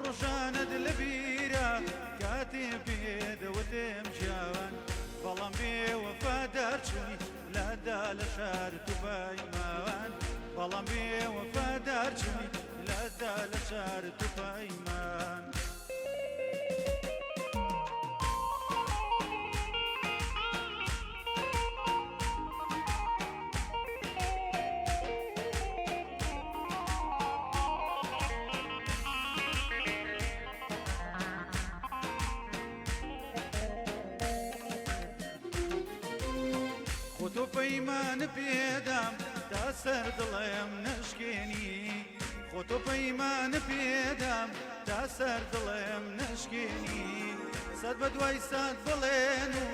ڕژانت لەبیرە کاتێ پێدەوتم ژیاوان بەڵام بێوەفادار چووی لادا لە شار تووبای ماوان بەڵام بێوەفادار چووی لادا لە شار تووبای مان خۆتۆ پەیمان پێدام تا سەر دڵێم نەشکێنی خۆتۆ پەیمان پێدام تا سەر دڵێم نەشکێنی سەد بە دوای سەد بڵێن و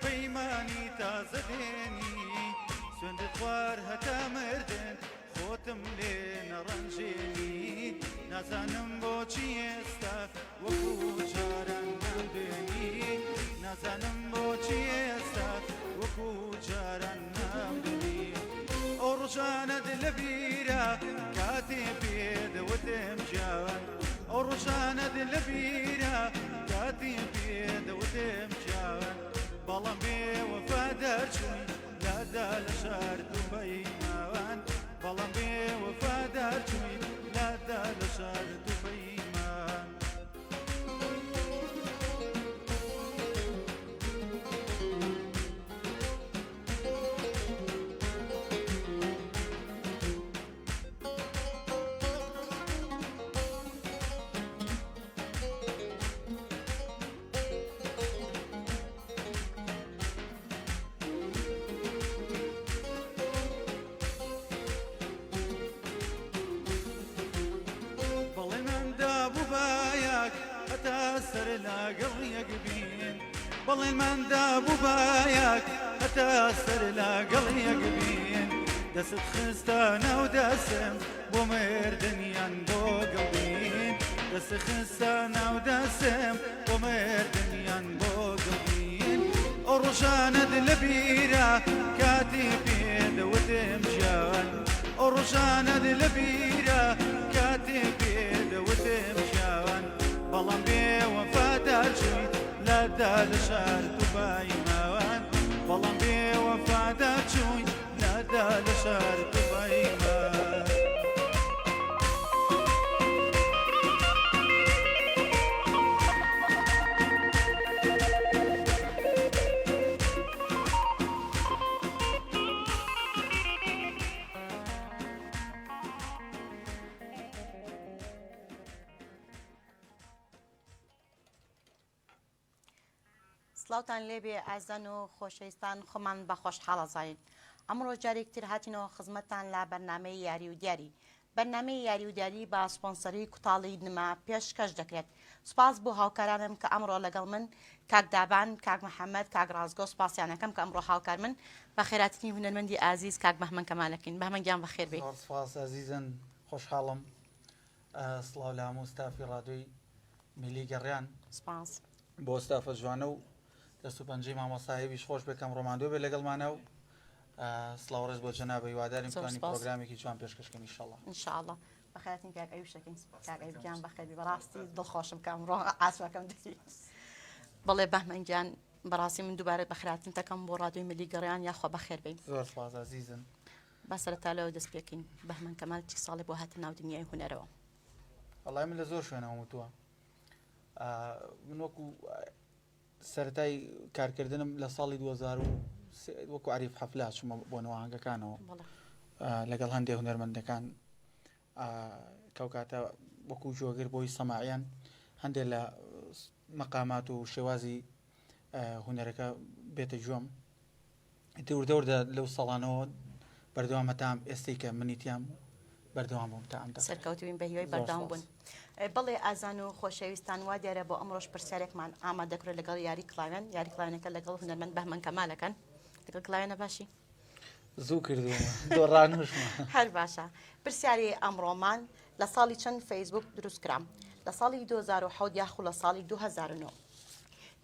پەیمانی تازە دێنی سوێندت خوار هەتا مردن خۆتم لێ نەڕەنجێنی نازانم بۆچی ئێستا وەکو جاران نامدێنی نازانم بۆچی ئێستا وەکو جاران نامدێنی ئەو ڕۆژانەت لەبیرە کاتێ پێدەوتم ژیاوان ئەو ڕۆژانەت لەبیرە کاتێ پێدەوتم ژیاوان بەڵام بێوەفادار چووی لادا لە شار تووبەی ماوان بەڵام بێوەفادار چووی لادا لە شار تووبەی مان سەر لاگەڵ یەک بین بەڵێن ماندا بوو بایەک هەتا سەر لاگەڵ یەک بین دەست خستە ناو دەسم بۆ مردنیان بۆ گەڵبین دەست خستە ناو دەسم بۆ مردنیان بۆ گەڵبین ئەو ڕۆژانەت لەبیرە کاتی پێدەوتم ژیان ئەو ڕۆژانەت لەبیرە کاتی پێدەوتم ژیان بەڵام بێوەفادار چووی لادا لە شار تووبای ماوان بەڵام بێوەفادار چووی لادا لە شار تووبای مان سڵاوتان لێبێ ئازان و خۆشەویستان خۆمان بە خۆشحاڵە زاین ئەمڕۆ جارێکتر هاتینەوە خزمەتان لا بەرنامەی یاری و دیاری بەرنامەی یاری و دیاری با سپۆنسەری کوتاڵی نما پێشکەش دەکرێت سپاس بۆ هاوکارانم کە ئەمڕۆ لەگەڵ من کاک دابان کاک محەممەد کاک ڕازگۆ سپاسیانەکەم کە ئەمڕۆ هاوکار من بە خێراتنی هونەرمەندی ئازیز کاک بەهمەن کەمالەکەین بەهمەنگیان بەخێر بێ سپاس ئازیزن خۆشحاڵم سڵاو لە هەموو ستافی ڕادیۆی میلی گەڕیان سپاس بۆ ستافە جوانە و دەست و پەنجەی مامۆستایەویش خۆش بکەم ڕۆماندۆ بێ لەگەڵمانە و سڵاو ڕێز بۆ جەنابە هیواداریم توانی پرۆگرامێکی جوان پێشکەشکەین ئینشاءڵڵا ئینشاءڵڵا بەخێراتنی کاک ئەویشەکەین کاک ئەویان بەخێری بەڕاستی دڵخۆشم کە ئەمڕۆ ئاسواکەم دەکەی بەڵێ بەهمەنگیان بەڕاستی من دووبارە بەخێراتن دەکەم بۆ ڕادیۆی میلی گەڕیان یاخوا بەخێر بین زۆر سپاس ئازیزن با سەرەتا لەوە دەست پێکەین بەهمەن کەمال چی ساڵی بۆ هاتە ناو دنیای هونەرەوە وەڵای من لە زۆر شوێنەوە وتووە من وەکو سەرەتای کارکردنم لە ساڵی 2000 وەکو عریف حەفلات چوومە بۆ نەوەهەنگەکانەوە لەگەڵ هەندێک هونەرمەندەکان کەو کاتە وەکو جۆگر بۆی سەماعیان هەندێک لە مەقامات و شێوازی هونەرەکە بێتە گوێم دووردەوردە لەو ساڵانەوە بەردەوام هەتام ئێستەی کە منیتیان بەردەوام بووم تا ئەم سەرکەوتوین بە هیوای بەردەوام بوون بەڵێ ئازان و خۆشەویستان وا دیارە بۆ ئەمڕۆژ پرسیارێکمان ئامادەکرێت لەگەڵ یاری کلاوێن یاری کلاوێنەکە لەگەڵ هونەرمەند بەهمەن کەمالەکەن لەگەڵ کلاوێنە باشی زوو کردووە دۆڕانوشمە هەر باشە پرسیاری ئەمڕۆمان لە ساڵی چەند فەیسبوک دروستکرام لە ساڵی 2007 یاخو لە ساڵی 2009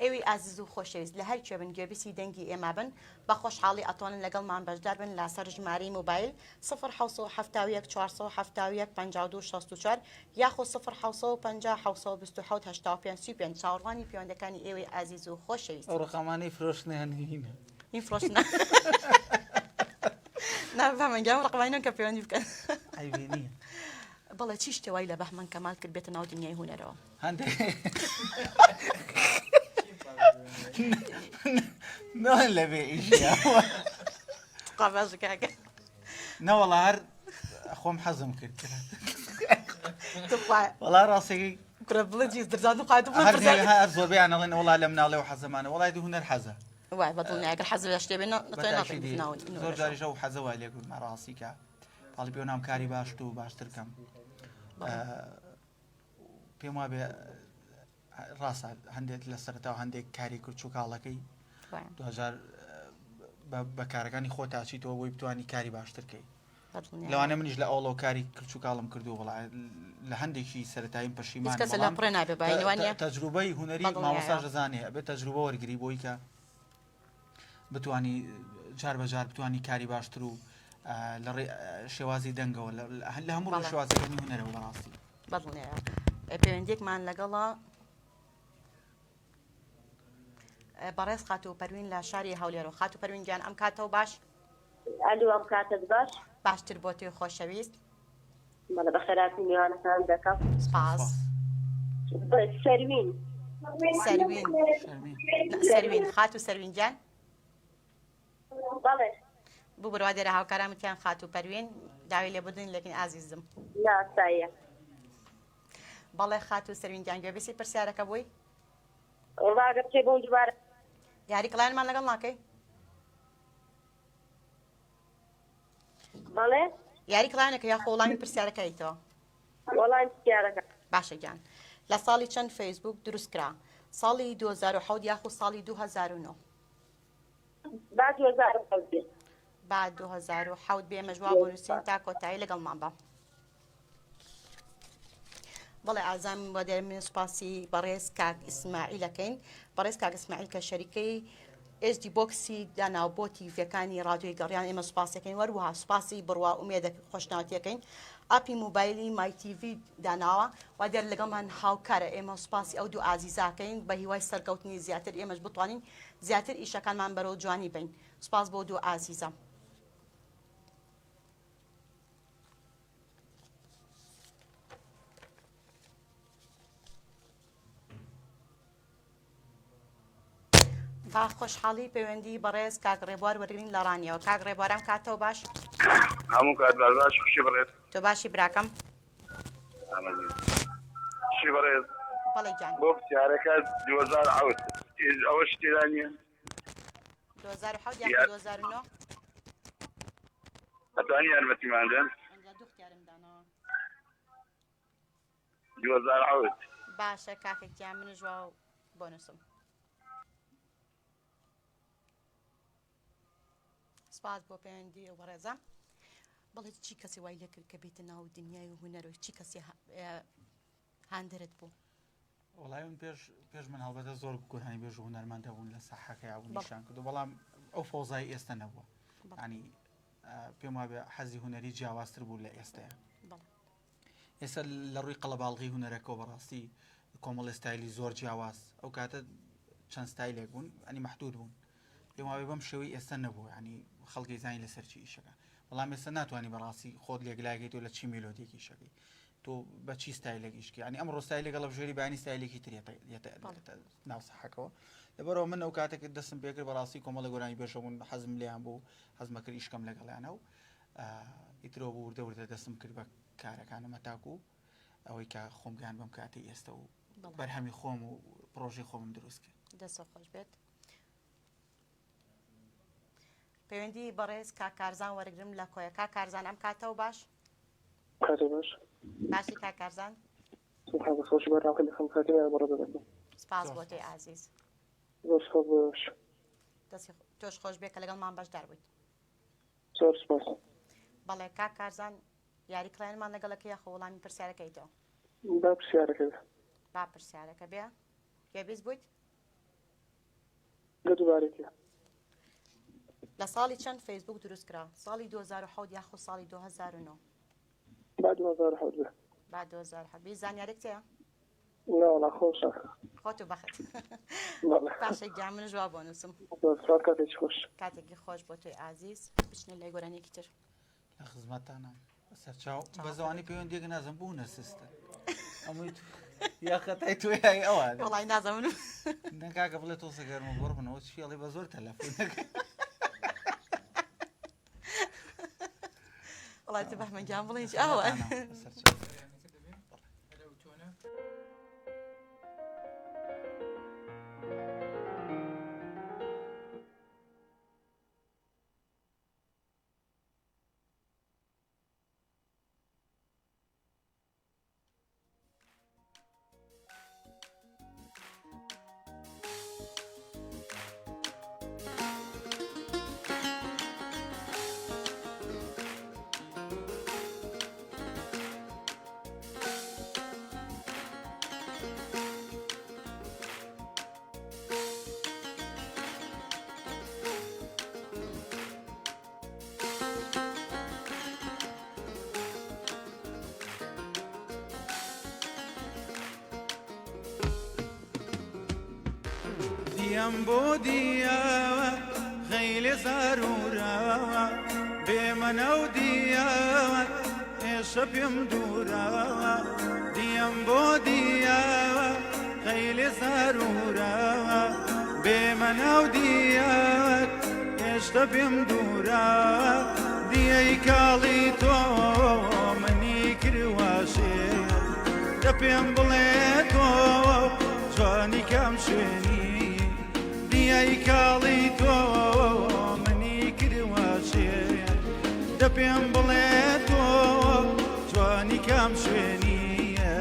ئێوەی ئازیز و خۆشەویست لە هەر کوێ بن گوێبیستی دەنگی ئێمە بن بە خۆشحاڵی ئەتوانن لەگەڵمان بەشدار بن لەسەر ژمارەی موبایل 1970 471 52 64 یاخۆ 1950 چاوەڕوانی پەیوەندەکانی ئێوەی ئازیز و خۆشەویست ئەو ڕقامانەی فرۆشتنیان هینە این فرۆشتنە نابەمەنگیان ڕقمانە کە پەیوەندی بکەن ئەیبینی بەڵێ چی شتێوای لە بەهمەن کەمال کرد بێتە ناو دنیای هونەرەوە هەندێک نۆن لەبێ ئیشیا قابەژەکەکە نەوەڵا هەر خۆم حەزم کرد توخوا وەڵا ڕاستێکی کرە بڵجی دەزان خات هەر زۆربیان ئەڵێن وڵا لە مناڵێ و حەزەمانە وڵای دوو هونەر حەزە وای بەدڵنیاگەر حەز لە شتێ بێن زۆر جاریشە و حەزەوە لێ گوتمە ڕاستیکە پاڵی پێ نام کاری باشت و باشترکەم پێم وابێ ڕاستە هەندێک لە سەرەتاوە هەندێک کاری کرد و کاڵەکەی 2000 بە کارەکانی خۆ تاچیتەوە بۆی بتوانی کاری باشترکەی لەوانە منیش لە ئەوڵەوە کاری کرد و کاڵم کردو وڵای لە هەندێکی سەرەتاییم پەشیمان تەجروبەی هونەری مامۆستا دەزانێ ئەبێت تەجروبە وەرگری بۆی کە بتوانی جار بەجار بتوانی کاری باشتر و لە شێوازی دەنگەوە لە هەموو شێوازەکانی هونەرەوە بەڕاستی بەڵێ پەیوەندێکمان لەگەڵا بەڕێز خات و پەروین لە شاری هەولێرەوە خات و پەروین گیان ئەم کاتەوە باش ئەلو ئەم کاتت باش باشتر بۆ توی خۆشەویست بەڵێ بەخێراتی میوانەکان دەکەم سپاس سەروین سەروین خات و سەروین گیان بەڵێ بوو بڕوا دێرە هاوکارامتیان خات و پەروین داوی لێ بدن لەکن ئازیزم ناسایە بەڵێ خات و سەروین گیان گوێبیستی پرسیارەکە بووی ڕاگە بچێ بۆم دووبارە یاری کڵایانمان لەگەڵ ناکەی بەڵێ یاری کڵایانەکە یا خۆڵامی پرسیارەکەیتەوە وەڵام پرسیارەکە باشە گیان لە ساڵی چەند فەیسبوک دروست کرا ساڵی 2007 یاخو ساڵی 2009 با 2007 بعد 2007 بێمە ژوا بۆ نووسین تا کۆتایی لەگەڵمان بە بەڵێ ئازام بۆ دێ من سوپاسی بەڕێز کاک ئیسماعیلەکەین بەڕێز کاک ئیسماعیل کە شەریکەی ئێسدی بۆکسی داناوبۆتی فەکانی ڕادیۆی گەڕیان ئێمە سوپاسەکەین وەروەها سوپاسی بڕوا ئومێدە خۆشناوتیەکەین ئاپی موبایلی مای تیڤی داناوە وا دێر لەگەڵمان هاوکارە ئێمە سوپاسی ئەو دوو ئازیزاکەین بە هیوای سەرکەوتنی زیاتر ئێمەش بتوانین زیاتر ئیشەکانمان بەرەو جوانی بین سوپاس بۆ دوو ئازیزە با خۆشحاڵی پەیوەندی بەڕێز کاک ڕێبوار وەرگین لە ڕانیەوە کاک ڕێبوارم کاتەوە باش هەموو کات باش خوشی بڕێت تۆ باشی براکەم شی بڕێت بەڵێ گیان بۆ پرسیارەکە 2010 ئەوە شتێرانیە 2007 یا 2009 ئەتوانی یارمەتیماندن ئەنجا دوو اختیارم دانەوە 2010 باشە کاکێکیان منش وا بۆ نووسم سپاس بۆ پەیوەندی ئەو بەڕێزە بەڵێ چی کەسی وای لێ کرد کە بێتە ناو دنیای و هونەرەوە چی کەسی هاندرت بوو وڵای من پێش من هەڵبەتە زۆر گۆرانی بێژ و هونەرمەندە بوون لە سەحەکەی بوو نیشان کردو بەڵام ئەو فۆزای ئێستا نەبووە ینی پێم وابێ حەزی هونەری جیاوازتر بوو لە ئێستەیە ئێستا لە ڕووی قەڵەباڵغی هونەرەکە بەڕاستی کۆمەڵ ستایلی زۆر جیاواز ئەو کاتە چەند ستایلێک بوون ئەنی مەحدود بوون پێم وابێ بەم شێوەی ئێستا نەبوو ینی خەڵکی زانی لەسەرچی ئیشەکە بەڵام ئێستا ناتوانانی بەڕاستی خۆت لێگلایەکەیت و لە چی میلۆدیەکی شەکەی تۆ بە چی ستایلێکی شکی ینی ئەمڕۆ ستایلێکە لە ژێری بانی ستایلێکی ترێتە ناو سەحەکەوە لەبەرەوە من ئەو کاتێک دەستم پێکرد بەڕاستی کۆمەڵە گۆرانی بێشەبوون حەزم لیان بوو حەزمەکرد ئیشکەم لەگەڵیانە و ئیترەوە بوو وردە دەستم کرد بە کارەکانەمە تاکو ئەوەی کە خۆمگیان بەم کاتی ئێستا و بەرهەمی خۆم و پرۆژی خۆمم دروست کرد دەستە خۆش بێت پەیوەندی بەڕێز کاکارزان وەرگرم لە کۆیە کاکارزان ئەم کاتەوە باش کاتێ باش باشی کاکارزان خۆشی بەراقی لەخەم کاتێ بەڕە دەبێت سپاس بۆ تۆی ئازیز زۆر خۆش باش دەستی تۆش خۆش بێ کە لەگەڵمان بەشدار بوویت زۆر سپاس بەڵێ کاکارزان یاری کڵایانمان لەگەڵەکە یاخۆ وەڵامی پرسیارەکەیتەوە با پرسیارەکە با پرسیارەکە بێ گوێبیست بوویت لە دووبارێتی لە ساڵی چەند فەیسبوک دروست کرا ساڵی 2007 یاخۆ ساڵی 2009 با 2007 بێ بعد 2007 زانیارێک تەیە ناوەڵا خۆشە خۆت و بەخت بەڵێ باشێک جا من جواب بۆ نووسم سوات کاتێکی خۆش کاتێکی خۆش بۆ تۆی ئازیز بچنە لای گۆرانێکی تر لە خزمەتانە سەرچاو بە زەوانی پەیوەندیەک نازم بوو نەسستە ئەمووی یا خەتای توی ئەوانە وڵی نازەمن نەکاکە بڵێ تۆ سەگەرمە بڕ بنەوە فێڵی بە زۆر تەلەفۆنەکە وڵی تو بەحمەنگیان بڵێ هیچ ئەوە دیم بۆ دیاوە خەیلێ زارورەوە بێمەنە و دیاوە ئێشە پێم دوورەوە دیم بۆ دیاوە خەیلێ زارورەوە بێمەنە و دیاوە ئێشتا پێم دوورەوە دیەی کاڵی تۆ منی کرواشێ دە پێم بڵێ تۆ جوانی کام شوێنی دیای کاڵی تۆ منی کرواشێ دە پێم بڵێ تۆ جوانی کام شوێنیە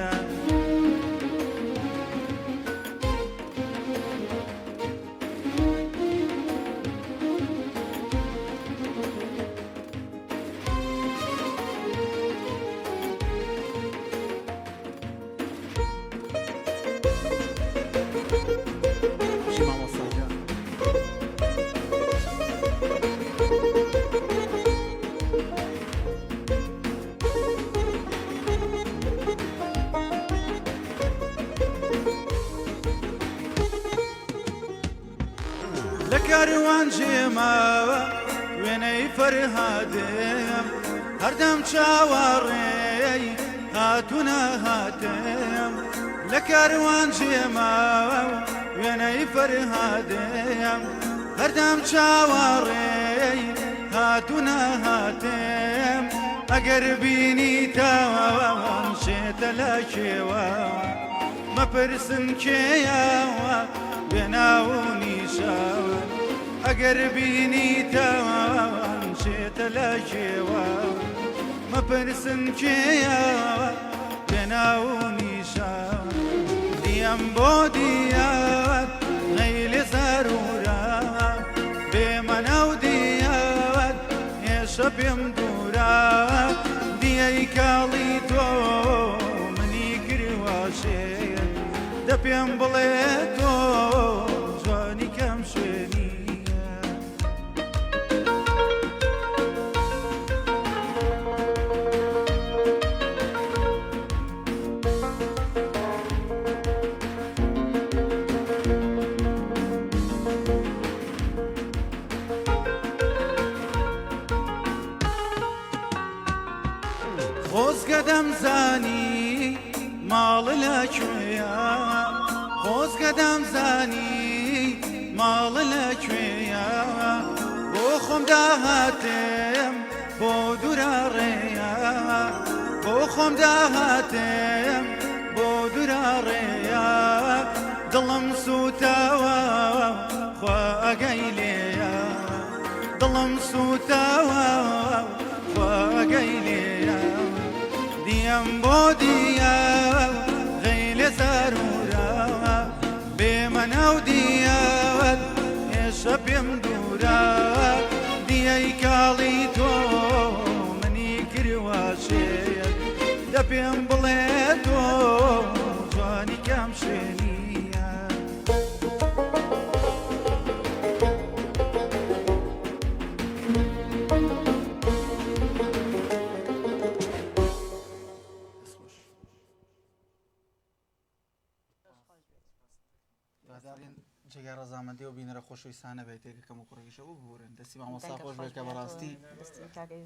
لە کاروان ژێماوە وێنەی فەرهادێم هەردەم چاوەڕێی هاتوونە هاتێم لە کاروان ژێماوە وێنەی فەرهادێم هەردەم چاوەڕێی هاتوونە هاتێم ئەگەر بینیتەوەم شێتە لە کێوە مەپرسن کێیەوە بێناو و نیشاوە ئەگەر بینیتەوەم شێتە لە کێوە مەپرسن کێیەوە بێناو و نیشاوە دیم بۆ دیەوەت غەیلێ زارورە بێمەنە و دیەوەت هێشە پێم دوورە دیەی کاڵی تۆ منی کرواشێ دە پێم بڵێ تۆ جوانی کەم شوێنیە خۆزگە دەمزانی ماڵ لەکوێیە خۆزگە دەمزانی ماڵ لەکوێیە بۆ خۆم داهاتێم بۆ دوورە ڕێیە بۆ خۆم داهاتێم بۆ دوورە ڕێیە دڵم سوتاوە خوا ئەگەی لێیە دڵم سوتاوە خوا ئەگەی لێیە دیم بۆ دیەوە غەیلێ زارورە بێمەنە و دیەوەت هێشە پێم دوورە دیەی کاڵی تۆ منی کرواشێت دە پێم بڵێ تۆ جوانی کام شوێنیە جێگا ڕەزامەندی و بینەرە خۆشەویستانە بێت یەکەکەم و کوڕیشە و بورن دەستی مامۆستا خۆش بێت کە بەڕاستی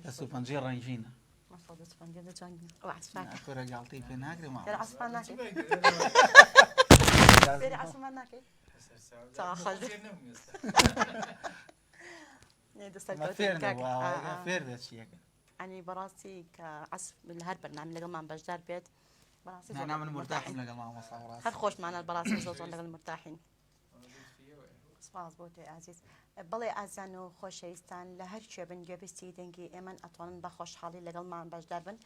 دەست و پەنجەی ڕەنگینە کۆرە گاڵتەی پێ ناگرێ ماوە فێر بێت چیەکە ئەنی بەڕاستی کە عسب هەر بەرنامە لەگەڵمان بەشدار بێت بەڕاستی نانا من مرتاحم لەگەڵ مامۆستا ڕاست هەر خۆشمانە بەڕاستی زۆر لەگەڵ مرتاحین سپاس بۆ تۆی ئازیز بەڵێ ئازان و خۆشەویستان لە هەر کوێ بن گوێبستی دەنگی ئێمە ئەتوانن بە خۆشحاڵی لەگەڵمان بەشدار بن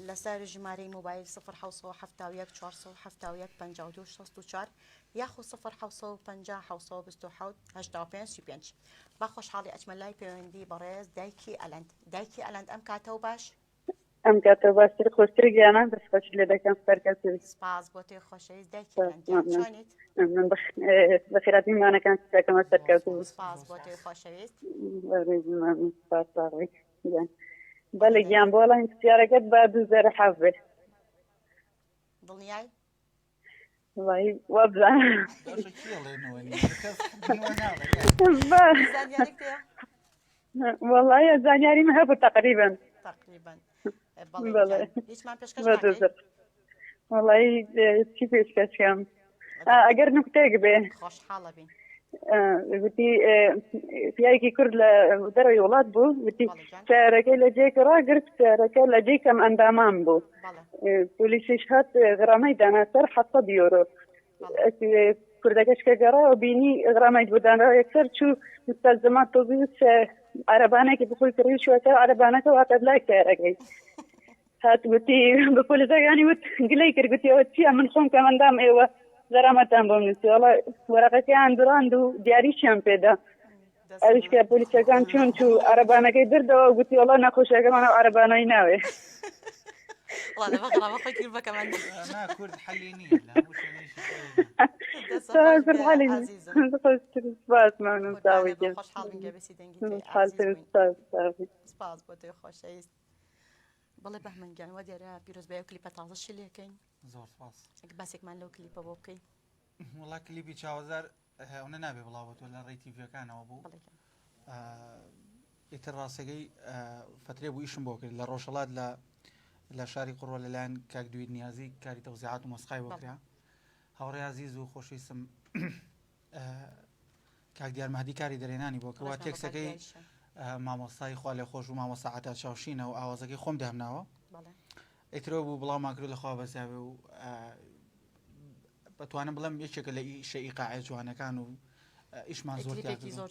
لەسەر ژمارەی موبایل 1970 471 52 64 یاخو 1950 با خۆشحاڵی ئەچمە لای پەیوەندی بەڕێز دایکی ئەلەند ئەم کاتەوە باش ئەم کاتە باشتر خۆشتر گیانان دەستخۆش لێ دەکەم سەرکەوتوی سپاس بۆ تۆی خۆشەویست دایکی ئەلەند چۆنیت من بە خێراتی میوانەکان دەکەمە سەرکەوتوی سپاس بۆ تۆی خۆشەویست بەڵێ گیان بۆ لای پرسیارەکەت با 2007 بێت دڵنیای وای وابزانم زانیارێک تەیە والله زانیاریم هەبوو تقریبا تقریبا بەڵێ هیچمان پێشکەش والله چی پێشکەشکەم ئەگەر نوکتێک بێ خۆشحاڵە بین وتی پیاوێکی کورد لە دەرەوەی وڵات بوو وتی سیارەکەی لە جێیەکە ڕاگرت سیارەکە لە جێی کەم ئەندامان بوو پۆلیسیش هات غرامەی دانا سەر 700 یۆرۆ کوردەکەش کە گەڕاوە بینی غرامەی بۆ دانراوە یەکسەر چوو مستەلزەما تۆزی وت عەرەبانێکی بخۆی کڕی شوەکە عەرەبانەکە واتە لای سیارەکەی هات وتی بە پۆلیسەکانی وت گلەی کرد گوتی ئەوە چییە من خۆم کە مندام ئێوە غرامەتان بۆم نووسی وەڵا وەرەقەکەیان دڕاند و دیاریشیان پێدا ئەویش کە پۆلیسەکان چۆن چوو عەرەبانەکەی دردەوە گوتی وەڵا نەخۆشیەکەمانە عەرەبانەی ناوێ کورد حەلی نییە سپاس مەمنون ساوی سپاس بۆ تۆی خۆشەویست بەڵێ بەهمەنگیان وە دیارە پیرۆزبای و کلیپە تازەشی لێکەین زۆر سپاس باسێکمان لەو کلیپە بۆ بکەین وڵا کلیپی چاوەزار ئەوە نابێ بڵاوەوە لە ڕێی تیڤەکانەوە بوو ئیتر ڕاستەکەی فترێ بوو ئیشم بۆ کرد لە ڕۆژهەڵات لە شاری قڕوە لەلایەن کاک دوێ نیازی کاری تەوزیعات و مەسقای وەکرا هاوڕێ عەزیز و خۆشەویستم کاک دیار مەهدی کاری دەرێنانی بۆ کەوا تێکسەکەی مامۆستای خوا لێ خۆش و مامۆستا عەتات چاوشینە و ئاوازەکەی خۆم دامناوە ئیترەوە بوو بڵاومان کرد لەخوا بەزیاوێ و بەتوانم بڵێم یەکێکە لە ئیشە ئیقاعە جوانەکان و ئیشمان زۆر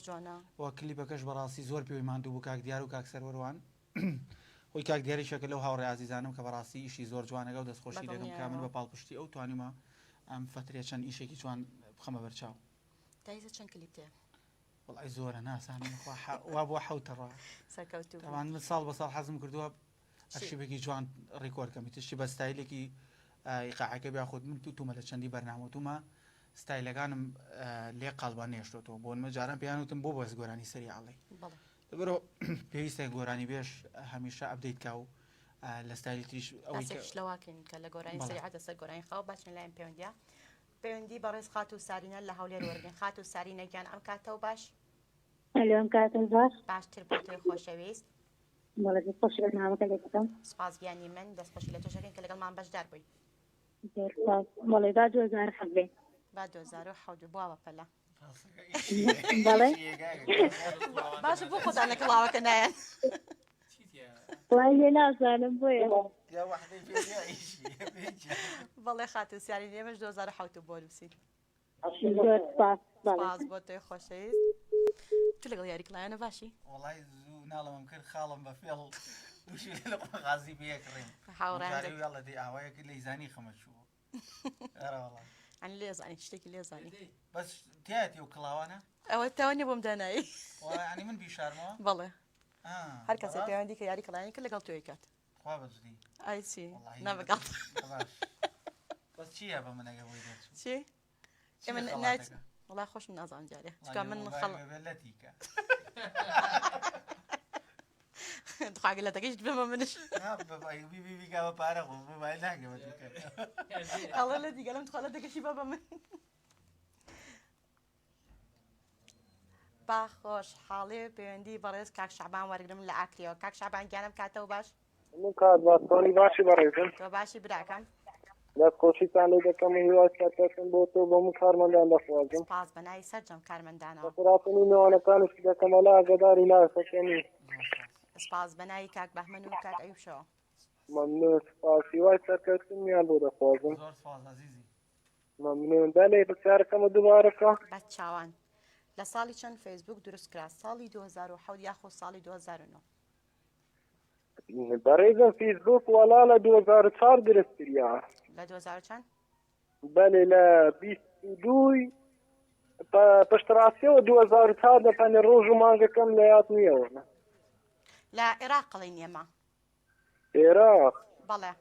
جوانە وە کلیپەکەش بەڕاستی زۆر پێوەی ماندوو بوو کاک دیار و کاک سەروەروان خۆی کاک دیاریشەکە لەو هاوڕێ عەزیزانم کە بەڕاستی ئیشی زۆر جوانەکە و دەستخۆشی دەکەم کا من بە پاڵپشتی ئەو توانیمە ئەم فترێ چەند ئیشێکی جوان بخەمە بەرچاو تایزە چەند کلیپ تەیە وڵای زۆرە ناسانی وا بۆ حەوتەڕە سەرکەوتوو تاوان من ساڵ بە ساڵ حەزم کردووە ئەرشیڤێکی جوان ڕیکۆردکەمی تشتی بە ستایلێکی ئیقاعەکە بیاخود من تومە لە چەندی بەرنامەتومە ستایلەکانم لێ قاڵبان نێشتۆتەوە بۆ من جاران پێیان وتم بۆ بەس گۆرانی سەریعەڵێ بەرۆ پێویستە گۆرانی بێش هەمیشە ئەپدەیت کا و لە ستایلی تریش ئەوەی لەواکەین کە لە گۆرانی سەریعەتە سەر گۆرانی خاو باچن لایەن پەیوەندیە پەیوەندی بەڕێز خات و سارینە لە هەولێر وەرگن خات و سارینەگیان ئەم کاتەوە باش ئەم کاتە باش باشتر بۆ تۆی خۆشەویست بەڵێ خۆش لە ناوەکە لێکەکەم سپاسگیانی من دەستخۆشی لە تۆشەکەین کە لەگەڵمان بەشدار بووی بەڵێ با 2007 بێ با 2007 بووە پەلا بەڵێ باشە بۆ خۆتان لە کڵاوەکە نایەن وای لێ نازانم بۆیە بەڵێ خات و سیاری ئێمەش 2007 بۆ نووسین زۆر سپاس سپاس بۆ تۆی خۆشەویست تو لەگەڵ یاری کڵایانە باشی وڵای زوو ناڵەوەم کرد خاڵم بە فێڵ وشی لە غازی بەیەکڕێم هاوڕێ دەی ئاوایەکە لەیزانی خەمەچووە ئەن لێزانی شتێکی لێزانی بەس تایەتی و کڵاوانە ئەوە تاوانێ بۆم دانایی ینی من بیشارمەوە بەڵێ هەر کەسە پەیوەندی کە یاری کڵایانی کرد لەگەڵ تۆی کات خوا بەجدی ئایچی نابگەڵ بەس چییە بە منەگە بۆی چی ئێمە ناچ وڵای خۆشم نازانم جارێ چکە من لەتیکە خواگەلەتەکەیش بمە منش بیگاوە پارە خۆ ئەڵە لە دیگەلم تخوا لە دەکەشی بە من با خۆشحاڵی پەیوەندی بەڕێز کاک شعبان وەرگرم لە ئاکریەوە. کاک شعبان گیانم کاتەوە باش. من کات باشتانی باشی بەڕێزم تۆ باشی براکەم. دەستخۆشیتان لێ دەکەم و هیوای سەرکەوتن بۆ تۆ بۆ من کارمەندان دەخوازم سپاس بەناوی سەرجەم کارمەندانەوە. بەخراپنی میوانەکانشی دەکەمەلا ئاگداری ناسەکەنی سپاس بەناوی کاک بەحمەن و کاک ئەیوبشەوە. ممنون سپاس هیوای سەرکەوتنیان بۆ دەخوازم زۆر سپاس عزیزی. ممنون دەلێ پرسیارەکەمە دووبارەکە بە چاوان لە ساڵی چەند فەیسبوک دروست کرا؟ ساڵی 2007 یاخۆ ساڵی 2009؟ بەڕێزم فیسبوک وەڵا لە 2004 درست کریا لە 2000 چەند؟ بەێ لە 22 پشتڕاستیەوە 2004 دەپەنێ ڕۆژ و مانگەکەم لە یاد نییەوە لە عێراق قڵین ئێمە. عێراق بەڵێ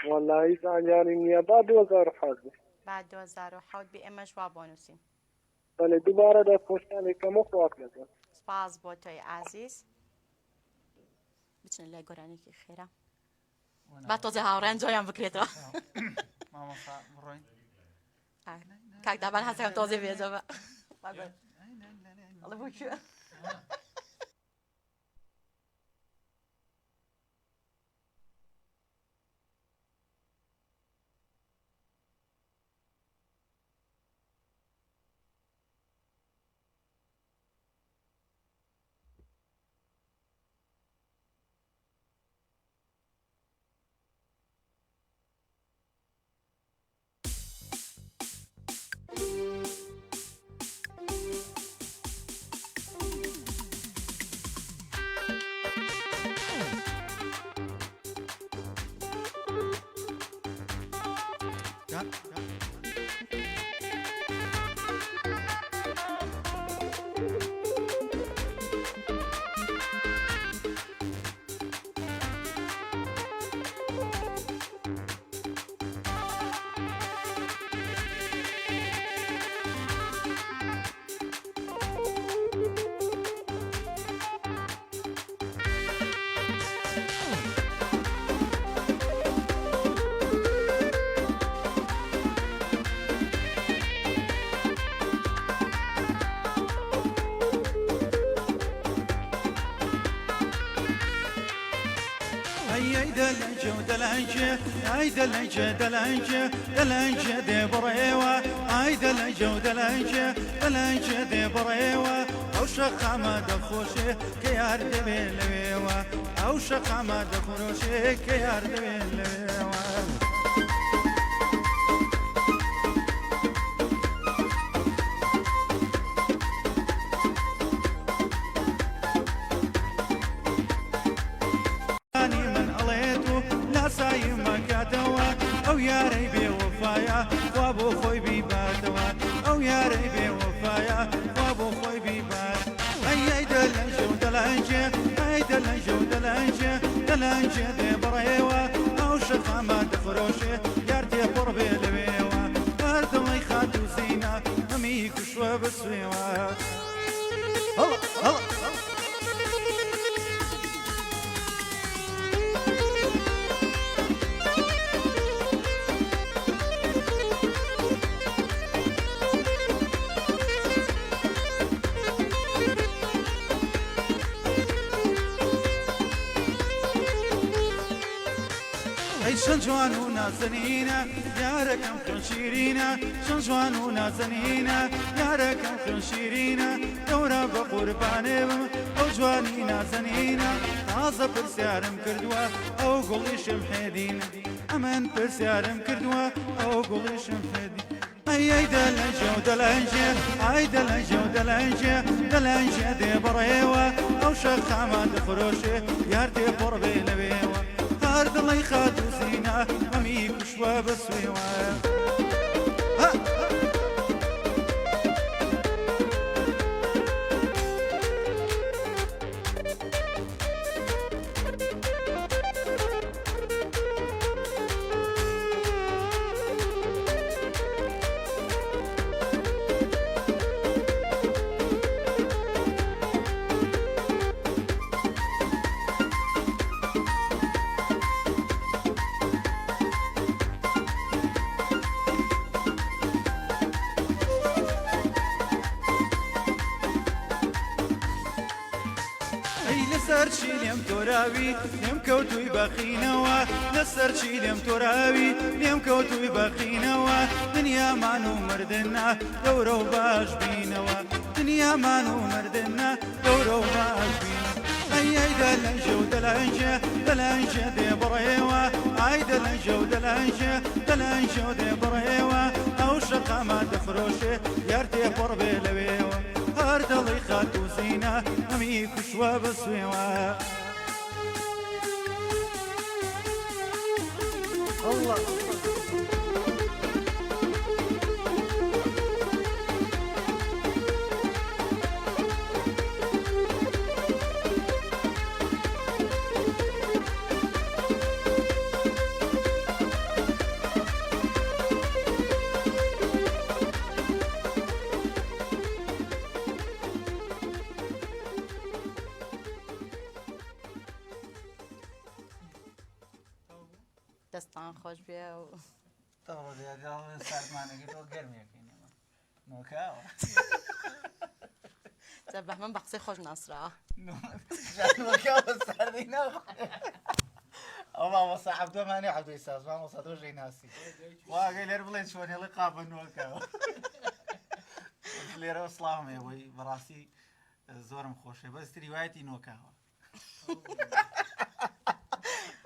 وەڵایی زانیاری نییە با 2007 با 2007 بێ ئێمەش وا بۆ نووسین. بەێ دووبارە دەستخۆشیانێکەمە خواک لەگەن سپاس بۆ تۆی ئازیز. بچنە لای گۆرانێکی خێرا با تۆزە هاوڕێن جۆیان بکرێتەوە. مامۆستا بڕۆین. کاک دابان هەستەکەم تۆزێ بێجەوە. ئەڵێ بۆ کوێ؟ دلنجه و دلنجه ای دلنجه دلنجه دلنجه دی بڕێوە ئای دلنجه و دلنجه دلنجه دی بڕێوە ئەو شەقامە دەخۆشێ کە یار دەبێ لەوێوە ئەو شەقامە دەخۆشێ کە یار دەبێ لەوێوە ئەو یارەی بێوەفایە وا بۆ خۆی بیباتەوە ئەو یارەی بێوەفایە وا بۆ خۆی بیبات ئەی دەلەنجە و دەلەنجە ئەی دەلەنجە و دەلەنجە دەلەنجە دێ بڕێوە ئەو شەقامە دەفرۆشێ یار تێپڕ بێ لەوێوە هەر دڵی خات و زینە هەمی کوشوە بسوێوە شن جوان و نازنینە یارەکەم خوێن شیرینە شن جوان و نازنینە یارەکەم خوێن شیرینە دەورە بە قوربانێ بم ئەو جوانی نازنینە تازە پرسیارم کردووە ئەو گوڵیشم حێدینە ئەمن پرسیارم کردووە ئەو گوڵیشم حێدی ئەی دەلەنجە و دەلەنجە ئای دەلەنجە و دەلەنجە دەلەنجە دێ بڕێوە ئەو شەقامە دەفرۆشێ یار تێپڕ بێ لەوێوە هەر دڵی خات و زینە هەمی کوشوە بسوێوە لەسەرچی لێم تۆراوی لێم کەوتووی بەخینەوە لەسەرچی لێم تۆراوی لێم کەوتووی بەخینەوە دنیامان و مردنا دەورە و باش بینەوە دنیامان و مردنا دەورە و باش بینەوە ئەی دەلەنجە و دەلەنجە دەلەنجە دێ بڕێوە ئای دەلەنجە و دەلەنجە دەلەنجە و دێ بڕێوە ئەو شەقامە دەفرۆشێ یار تێپڕ بێ لەوێوە هەر دڵی خات و زینە هەمی کوشوە بە سوێوە الله دەستان خۆش بێ و سارمانەکە تۆ گەرمێکەکەی نۆکاوە جا بەهمەن بە قسەی خۆش ناسراوە نۆکاوە ساردەی ناخۆ ئەو مامۆستا عەبدۆمانی عەبدوی ساز مامۆستا تۆژەی ناسی واگەی لێر بڵێن چۆنێڵی قاپە نۆکاوە لێرەوە سڵاومێ بۆی بەڕاستی زۆرم خۆشێ بەستی وایەتی نۆکاوە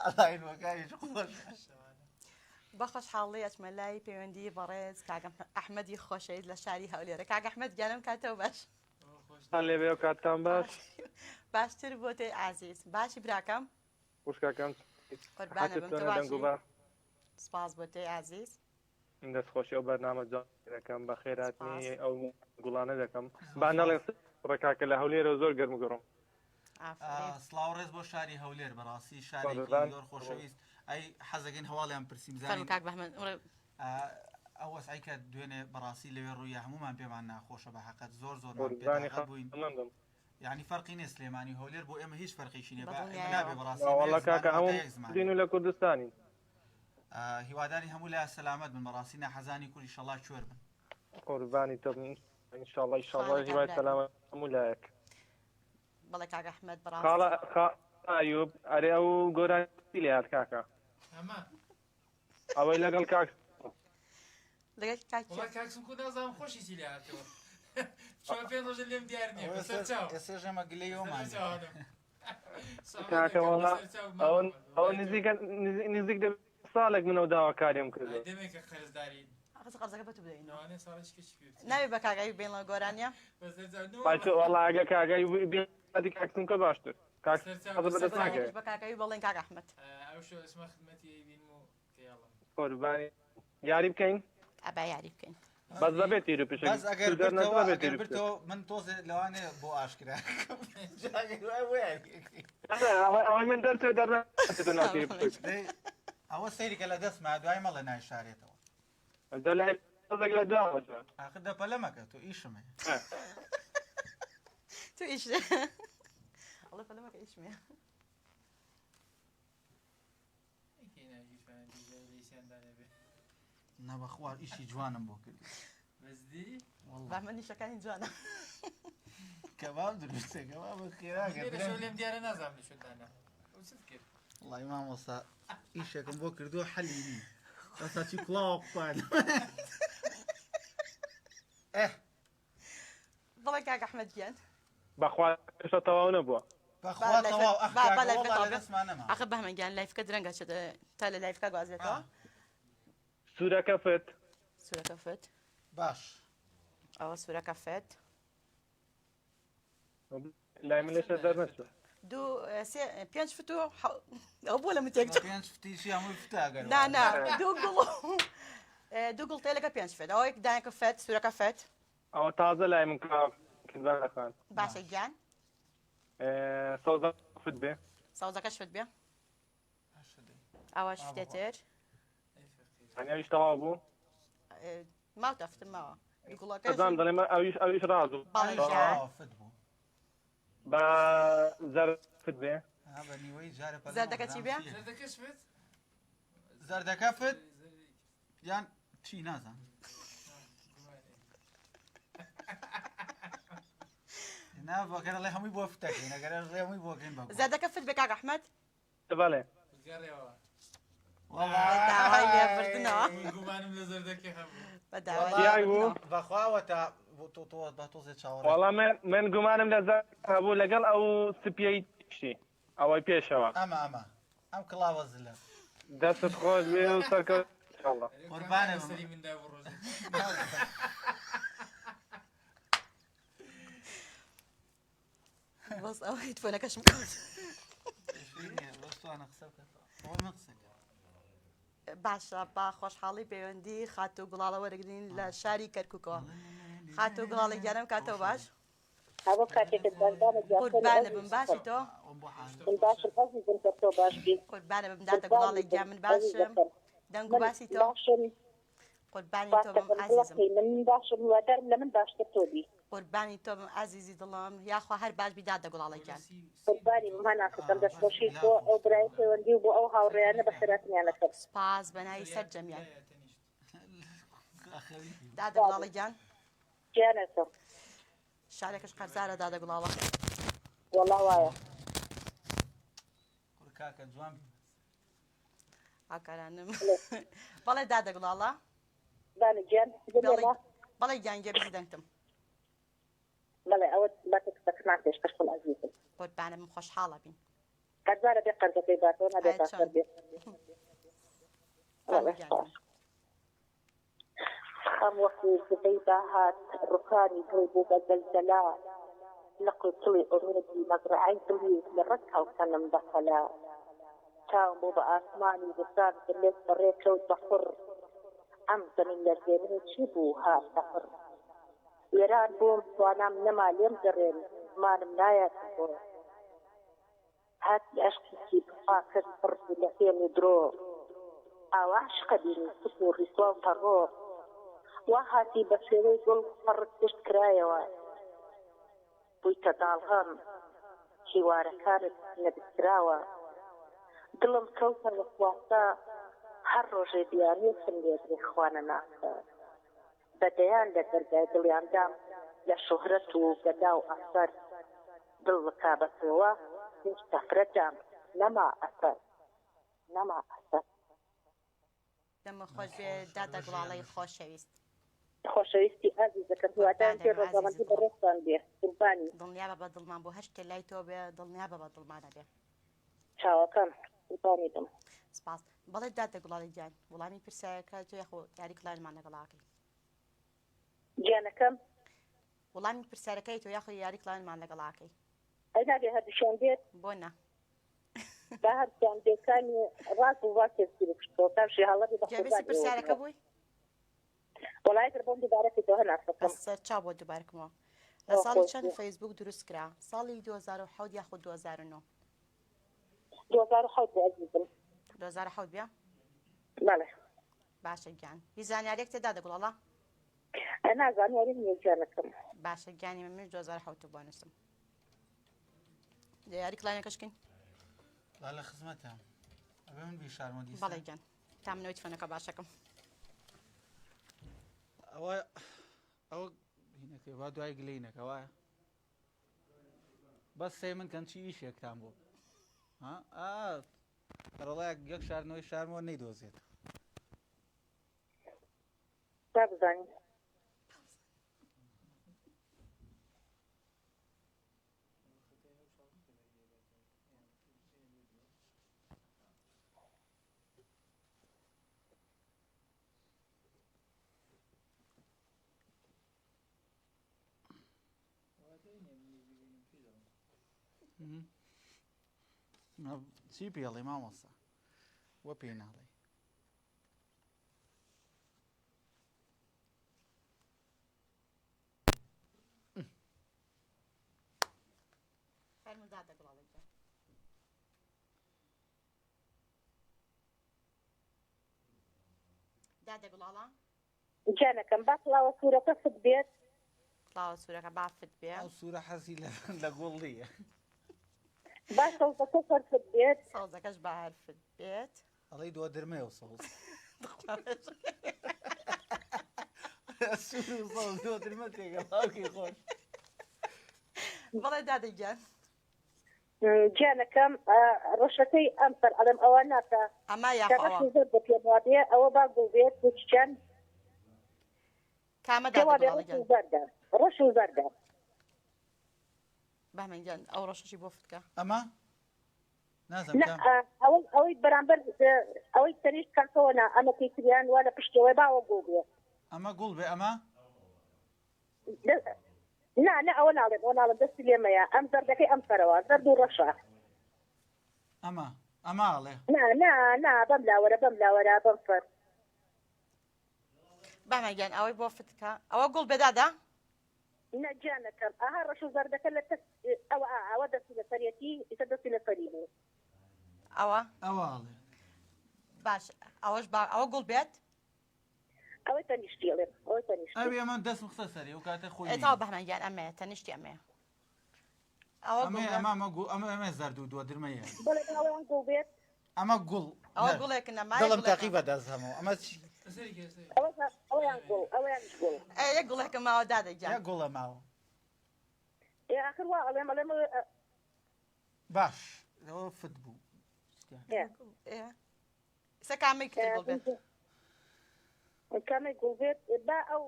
ئەڵای نۆکاویش خۆشە بەخۆش حاڵی ئەچمە لای پەیوەندی بەڕێز کاگەم ئەحمەدی خۆشەویست لە شاری هەولێرە کاگ ئەحمەد گیانم کاتەوە باش لێبێ و کاتتان باش باشتر بۆ تێ ئازیز باشی براکەم خوشکەکەم قوربانە بم تۆ باشی سپاس بۆ تێ ئازیز دەستخۆشی ئەو بەرنامە جوان دەکەم بە خێراتنی ئەو گوڵانە دەکەم با نەڵێن ڕێکاکە لە هەولێرە زۆر گەرم گەڕم سڵاو ڕێز بۆ شاری هەولێر بەڕاستی شارێکی زۆر خۆشەویست ئەی حەزەکەین هەواڵیان پرسیم زانین کاک بەحمەد ئەو وەسعی کە دوێنێ بەڕاستی لەوێ ڕووی هەمومان پێمان ناخۆشە بە حەقەت زۆر زۆر بووین یعنی فەرقی نیە سلێمانی هەولێر بۆ ئێمە هیچ فەرقیشی نیە نابێ بەڕاستی وەڵڵا کاکە هەموو دین و لە کوردستانی هیواداری هەموو لای سەلامەت بن بەڕاستی ناحەزانی کوردی ئینشەڵڵا کوێر بن قوربانی تۆ ئینشەڵڵا ئینشەڵڵا هیوای سەلامەت هەموو لایەک بەڵێ کاک ئەحمەد بەڕاستی خاڵە ئایوب ئەرێ ئەو گۆرانی لێ هات کاکە ئەوەی لەگەڵ کاک لەگەڵ کاکسم کو نازانم خۆشی لێ هاتەوە چۆن پێ ڕۆژە لێم دیار نییە بەسەر چاو ئێسێژەمە گلەیەوەمان کاکە وەڵڵا ئەو نزیک دە ساڵێک منەوە داواکاریم کردو دەمێکە خەرزداری قەرزەکە بەتو بدەین ناوانێ ساڵێکی ناوی بە کاگایی بێن لە گۆرانیە وەڵڵا ئەگە کاگای بێتی کاکسم کە باشتر بە کاکایی بەڵێن کاک ئەحمەد ئەو شو ئەسمە خدمەتی بین و کەیاڵم قوربانی یاری بکەین ئەبا یاری بکەین بەس دەبێت تیر پێش بردەوە من تۆزێ لەوانێ بۆ ئاشکرا ئەوەی من دەرچێ دەرناتی ئەوە سەیریکە لە دەستما دوای مەڵە نای شارێتەوە دەلای لە داوە ئاخر دەپەلەمەکە تۆ ئیشمێ تو ئیش ئەڵێ پەلەمەکە ئیشمێ نەبەخوار ئیشی جوانم بۆ کرد بەمە نیشەکانی جوانە کەباب دروستێ کەباب خێراکە لێم دیارە نازانم لە شوێندانە کرد وڵای مامۆستا ئیشێکم بۆ کردووە حەلی نی ئەساچی کوڵاوە قوپان بەڵێ کاک ئەحمەد گیان بەخوا تەواو نەبووە ئاخر بەهمە گیان لایفکە درەنگە تا لە لایفکە گوازێتەوە سوورەکە فت سوورەکە فت باش ئەوە سوورەکە فت لای من لێشە دەرنەچوە پێنج فت و ئەو بۆ لە متێک پێنج فتیشی هەمووی فتاگەر نانا دوو گوڵ تێلەکە پێنج فت ئەوە دایەکە فت سوورەکە فت ئەوە تازە لای من کردوانەکان باشە گیان سەوزە فت بێ سەوزەکەش فت بێ ئەوەش فتێتر ئەویش تەواو بوو ماوتە فتم ماوە ئەزانم دەڵێ ئەویش ڕازوو بە زەر فت بێ زەردەکە چی بێ زەردەکە فت یان چی نازانم نابەکەن لێ هەمووی بۆ فتەکەین ئەگەر لێ هەمووی بۆکەین بە زیادەکە فت بێ کاک ئەحمەد بەڵێ گەڕێەوە داوای لێبردنەوە گومانم لە زەردەکە هەبوو بە داوای دیای بوو لێبردنەوە. بەخواوە تا بە تۆزێ چاوەڕێ وەڵا من گومانم لە زەر هەبوو لەگەڵ ئەو سپیەی شتی ئەوەی پێشەوە ئەمە ئەم کڵاوە زلە دەستت خۆش بێ و سەرکەوت ئینشاءالله. قوربانە سەری مندا بڕۆژێ بەس ئەوەی تۆنەکەشم بەستوانە قسە بکە قسە باشە با خۆشحاڵی پەیوەندی خاتو گوڵاڵە وەرەگرین لە شاری کەرکووکەوە خاتو گوڵاڵی گیانم کاتەوە باش هەبوو کاتێکت بەردانە قوربانە بم باشی تۆ باشم عزیزم کە تۆ باش بی قوربانە بم دادە گوڵاڵی گیان من باشم دەنگ و باسی تۆ باشم قوربانی تۆ بم عزیزم من باشم وادارم لە من باشتر تۆ بی قوربانی تۆ بم عزیزی دڵم یاخوا هەر باش بی دادە گوڵاڵی گیان قوربانی من ناکەم دەستخۆشی تۆ ئەو برای پەیوەندی و بۆ ئەو هاوڕێیانە بەخێراتیان لەکەم سپاس بەناوی سەر جەمیان دادە گوڵاڵی گیان گیانەکەم شارێکش قەرزارە دادە گوڵاڵە وەڵا وایە کاکە جوان ئاکارانم بەڵێ دادە گوڵاڵە بانە گیان بەڵێ گیانگە بزی دەنگتم بەڵێ ئەوە باتێک سەکمان پێشکەش کن عزیزم قوربانم خۆشحاڵە بین قەرزارە بێ قەرزەکەی باتەوە نەبێ باشتر بێ خەم وەکو زبەی داهات ڕووکانی دڵ بوو بە زەلزەلا لەقڵ تڵی ئومێدی مەزرعەی دڵی لە ڕەت هەڵکەنم بەخەلا چاوم بۆ بە ئاسمانی وسان دلێت بەڕێ کەوت بەخڕ ئەم زەمین لەرزێنێ چی بوو هات بەخڕ وێران بۆم توانام نەما لێم دەڕێن زمانم نایەت بۆ هاتی عەشقێکی بخوا کرد پڕ لە فێن و درۆ ئاوا عەشقە بینی سوک و ڕیسوا و پەڕۆ وا هاتی بە شێوەی گوڵ پەڕت گشت کرایەوە بوویتە داڵغەم هیوارەکانت نەبستراوە دڵم کەوتە لە خواستا هەر ڕۆژێ دیارێتم لێدرێ خوانە ناکە بەدەیان لە دەرگای دڵیاندام لە شوهرەت و گەدا و ئەسەر دڵ بکا بەسەوە هێشتا فرەتام نەما ئەسەر نەما ئەسەر دەمە خۆش بێ دادە گوڵاڵەی خۆشەویست خۆشەویستی ئازیزەکەم هیوادارم پێ ڕۆژەمەندی بەڕێستان بێ قوربانی دڵنیابە بە دڵمان بۆ هەر شتێ لای تۆ بێ دڵنیابە بە دڵمانە بێ چاوەکەم قوربانی دڵم سپاس بەڵێ دادە گوڵاڵی گیان وەڵامی پرسیارەکە تۆ یاخۆ یاری کلانمان لەگەڵاکەی گیانەکەم وەڵامی پرسیارەکەی تۆ یاخۆ یاری کلانمان لەگەڵاکەی ئەی نابێ هەردووشیان بێت بۆ نە با هەردووشیان بێکانی ڕاست و واکێسی بکشتەوە شی هەڵەتی جێبێسی پرسیارەکە بووی وەڵایتر بۆم دووبارەتی تۆ هەناسەکەم سەر چا بۆ دووبارکەمەوە لە ساڵی چەند فەیسبوک دروست کرا ساڵی 2007 یاخۆ 2009 2007 بۆ عەزیزم 2007 بیا بەڵێ باشە گیان هیچ زانیارێک تێدا دەگوڵاڵە نازانیاری نییە گیانەکەم باشە گیانی من 2007 بۆ نووسم یاری کلانەکەشکین لە خزمەتە ئەبێ من بیشارمە دیسە بەڵێ گیان تا منەوەی تفۆنەکە باشەکەم ئەوە هینەکەی وا دوای گلەینەکە وایە بەس سێ من کەم چی ئیشێکتان بوو ڕڵایەک یەک شارنەوەی شارمەوە نەیدۆزێت تا بزانین چی پێڵێ مامۆستا وە پێی ناڵێ دادە گوڵاڵی گیان دادە گوڵاڵە گیانەکەم با کڵاوە سوورەکە فت بێت کڵاوە سوورەکە بافت بێ ئەو سوورە حەزی لە گوڵیە با سەوزەکە فت بێت سەوزەکەش بە هەرفت بێت ئەڵەی دۆ درمێ و سەوز سوور و سەوز دۆ درمە تێگەڵاوکەی خۆش بەڵێ دادەگیان گیانەکەم ڕۆشەکەی ئەم سەر ئەڵێم ئەوە ناکە ئەما ڕەشی زۆر بە پێم وابێ ئەوە با گوڵبێت بچەن کامەدا زەردە ڕۆژ و زەردە بەمەنگیان ئەو ڕۆژەشی بۆ فتکە ئەمە نازم ئەوەی بەرامبەر ئەوەی تەنیشت کارتەوەنا ئەمە پێیتریان وا لە پشتەوەی باوە گوڵ بێ ئەمە گوڵ بێ ئەمە نه ئەوە ناڵێت ئەوە ناڵێت دەستی لێمەیە ئەم زەردەکەی ئەم سەرەوە زەرد و ڕەشە ئەماڵێ نا بەم لاوەرە بەم فەر بەمەگیان ئەوەی بۆ فتکە ئەوە گوڵ بێدادا نەجانەکەم ئاها ڕەش و زەردەکە لە ئەوە دەستی لە سەرەتی ئیتە دەستی لە سەری بوو ئەوەڵێ باش ئەوە گوڵ بێت ئەوەی تەنیشتیڵێ ئەوەی تەنیشت ئەوێ ئەمە دەست مخسە سەری و کاتە خۆی ئێتاوە بەمەنگیان ئەمەیە تەنیشتی ئەمەیە ئەمە زەرد و دووە درمەیە بەڵێ ئەوەیان گوڵ بێت ئەمە گوڵ ئەوە گوڵێکن نەمای دڵم تاقی بەدەست هەموو ئەمە ئەوەیان گوڵ یەک گوڵێکە ماوە دادەگیان یەک گوڵە ماوە آخر وا ئەڵێم باش ئەوە فت بوو سە کامی کرد گوڵ بێت کامی گوڵ بێت با ئەو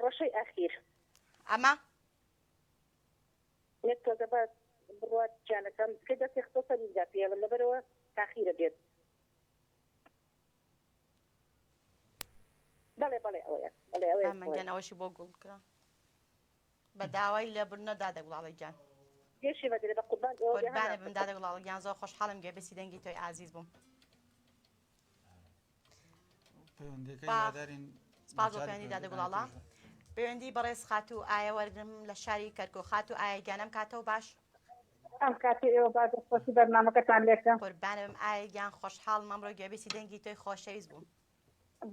ڕەشەی ئەخیر ئەمە نێت تۆزە بە بڕات جانەکەم کە دەستی خۆ سەریدا پێڵم لەبەرەوە تاخیرە بێت بەڵێ ئەمەگەن ئەوەشی بۆ گوڵ کرا بە داوای لێبرنە دادەگوڵاڵەگیان گێشی بەدرێ بە قوربانێ بم دادەگوڵاڵەگیان زۆر خۆشحاڵم گوێ بەسی دەنگی تۆی ئازیز بووم سپاس بۆ پەیوەندی دادەگوڵاڵە پەیوەندی بەڕێز خاتوو ئایا وەرگرم لە شاری کەرکوو خاتوو ئایا گیانم کاتەوە باش ئەم کاتی ئێوە باش خۆشی بەرنامەکەتان لێکەم قوربانە بم ئایا گیان خۆشحاڵ مەمڕۆ گوێ بەسی دەنگی تۆی خۆشەویست بووم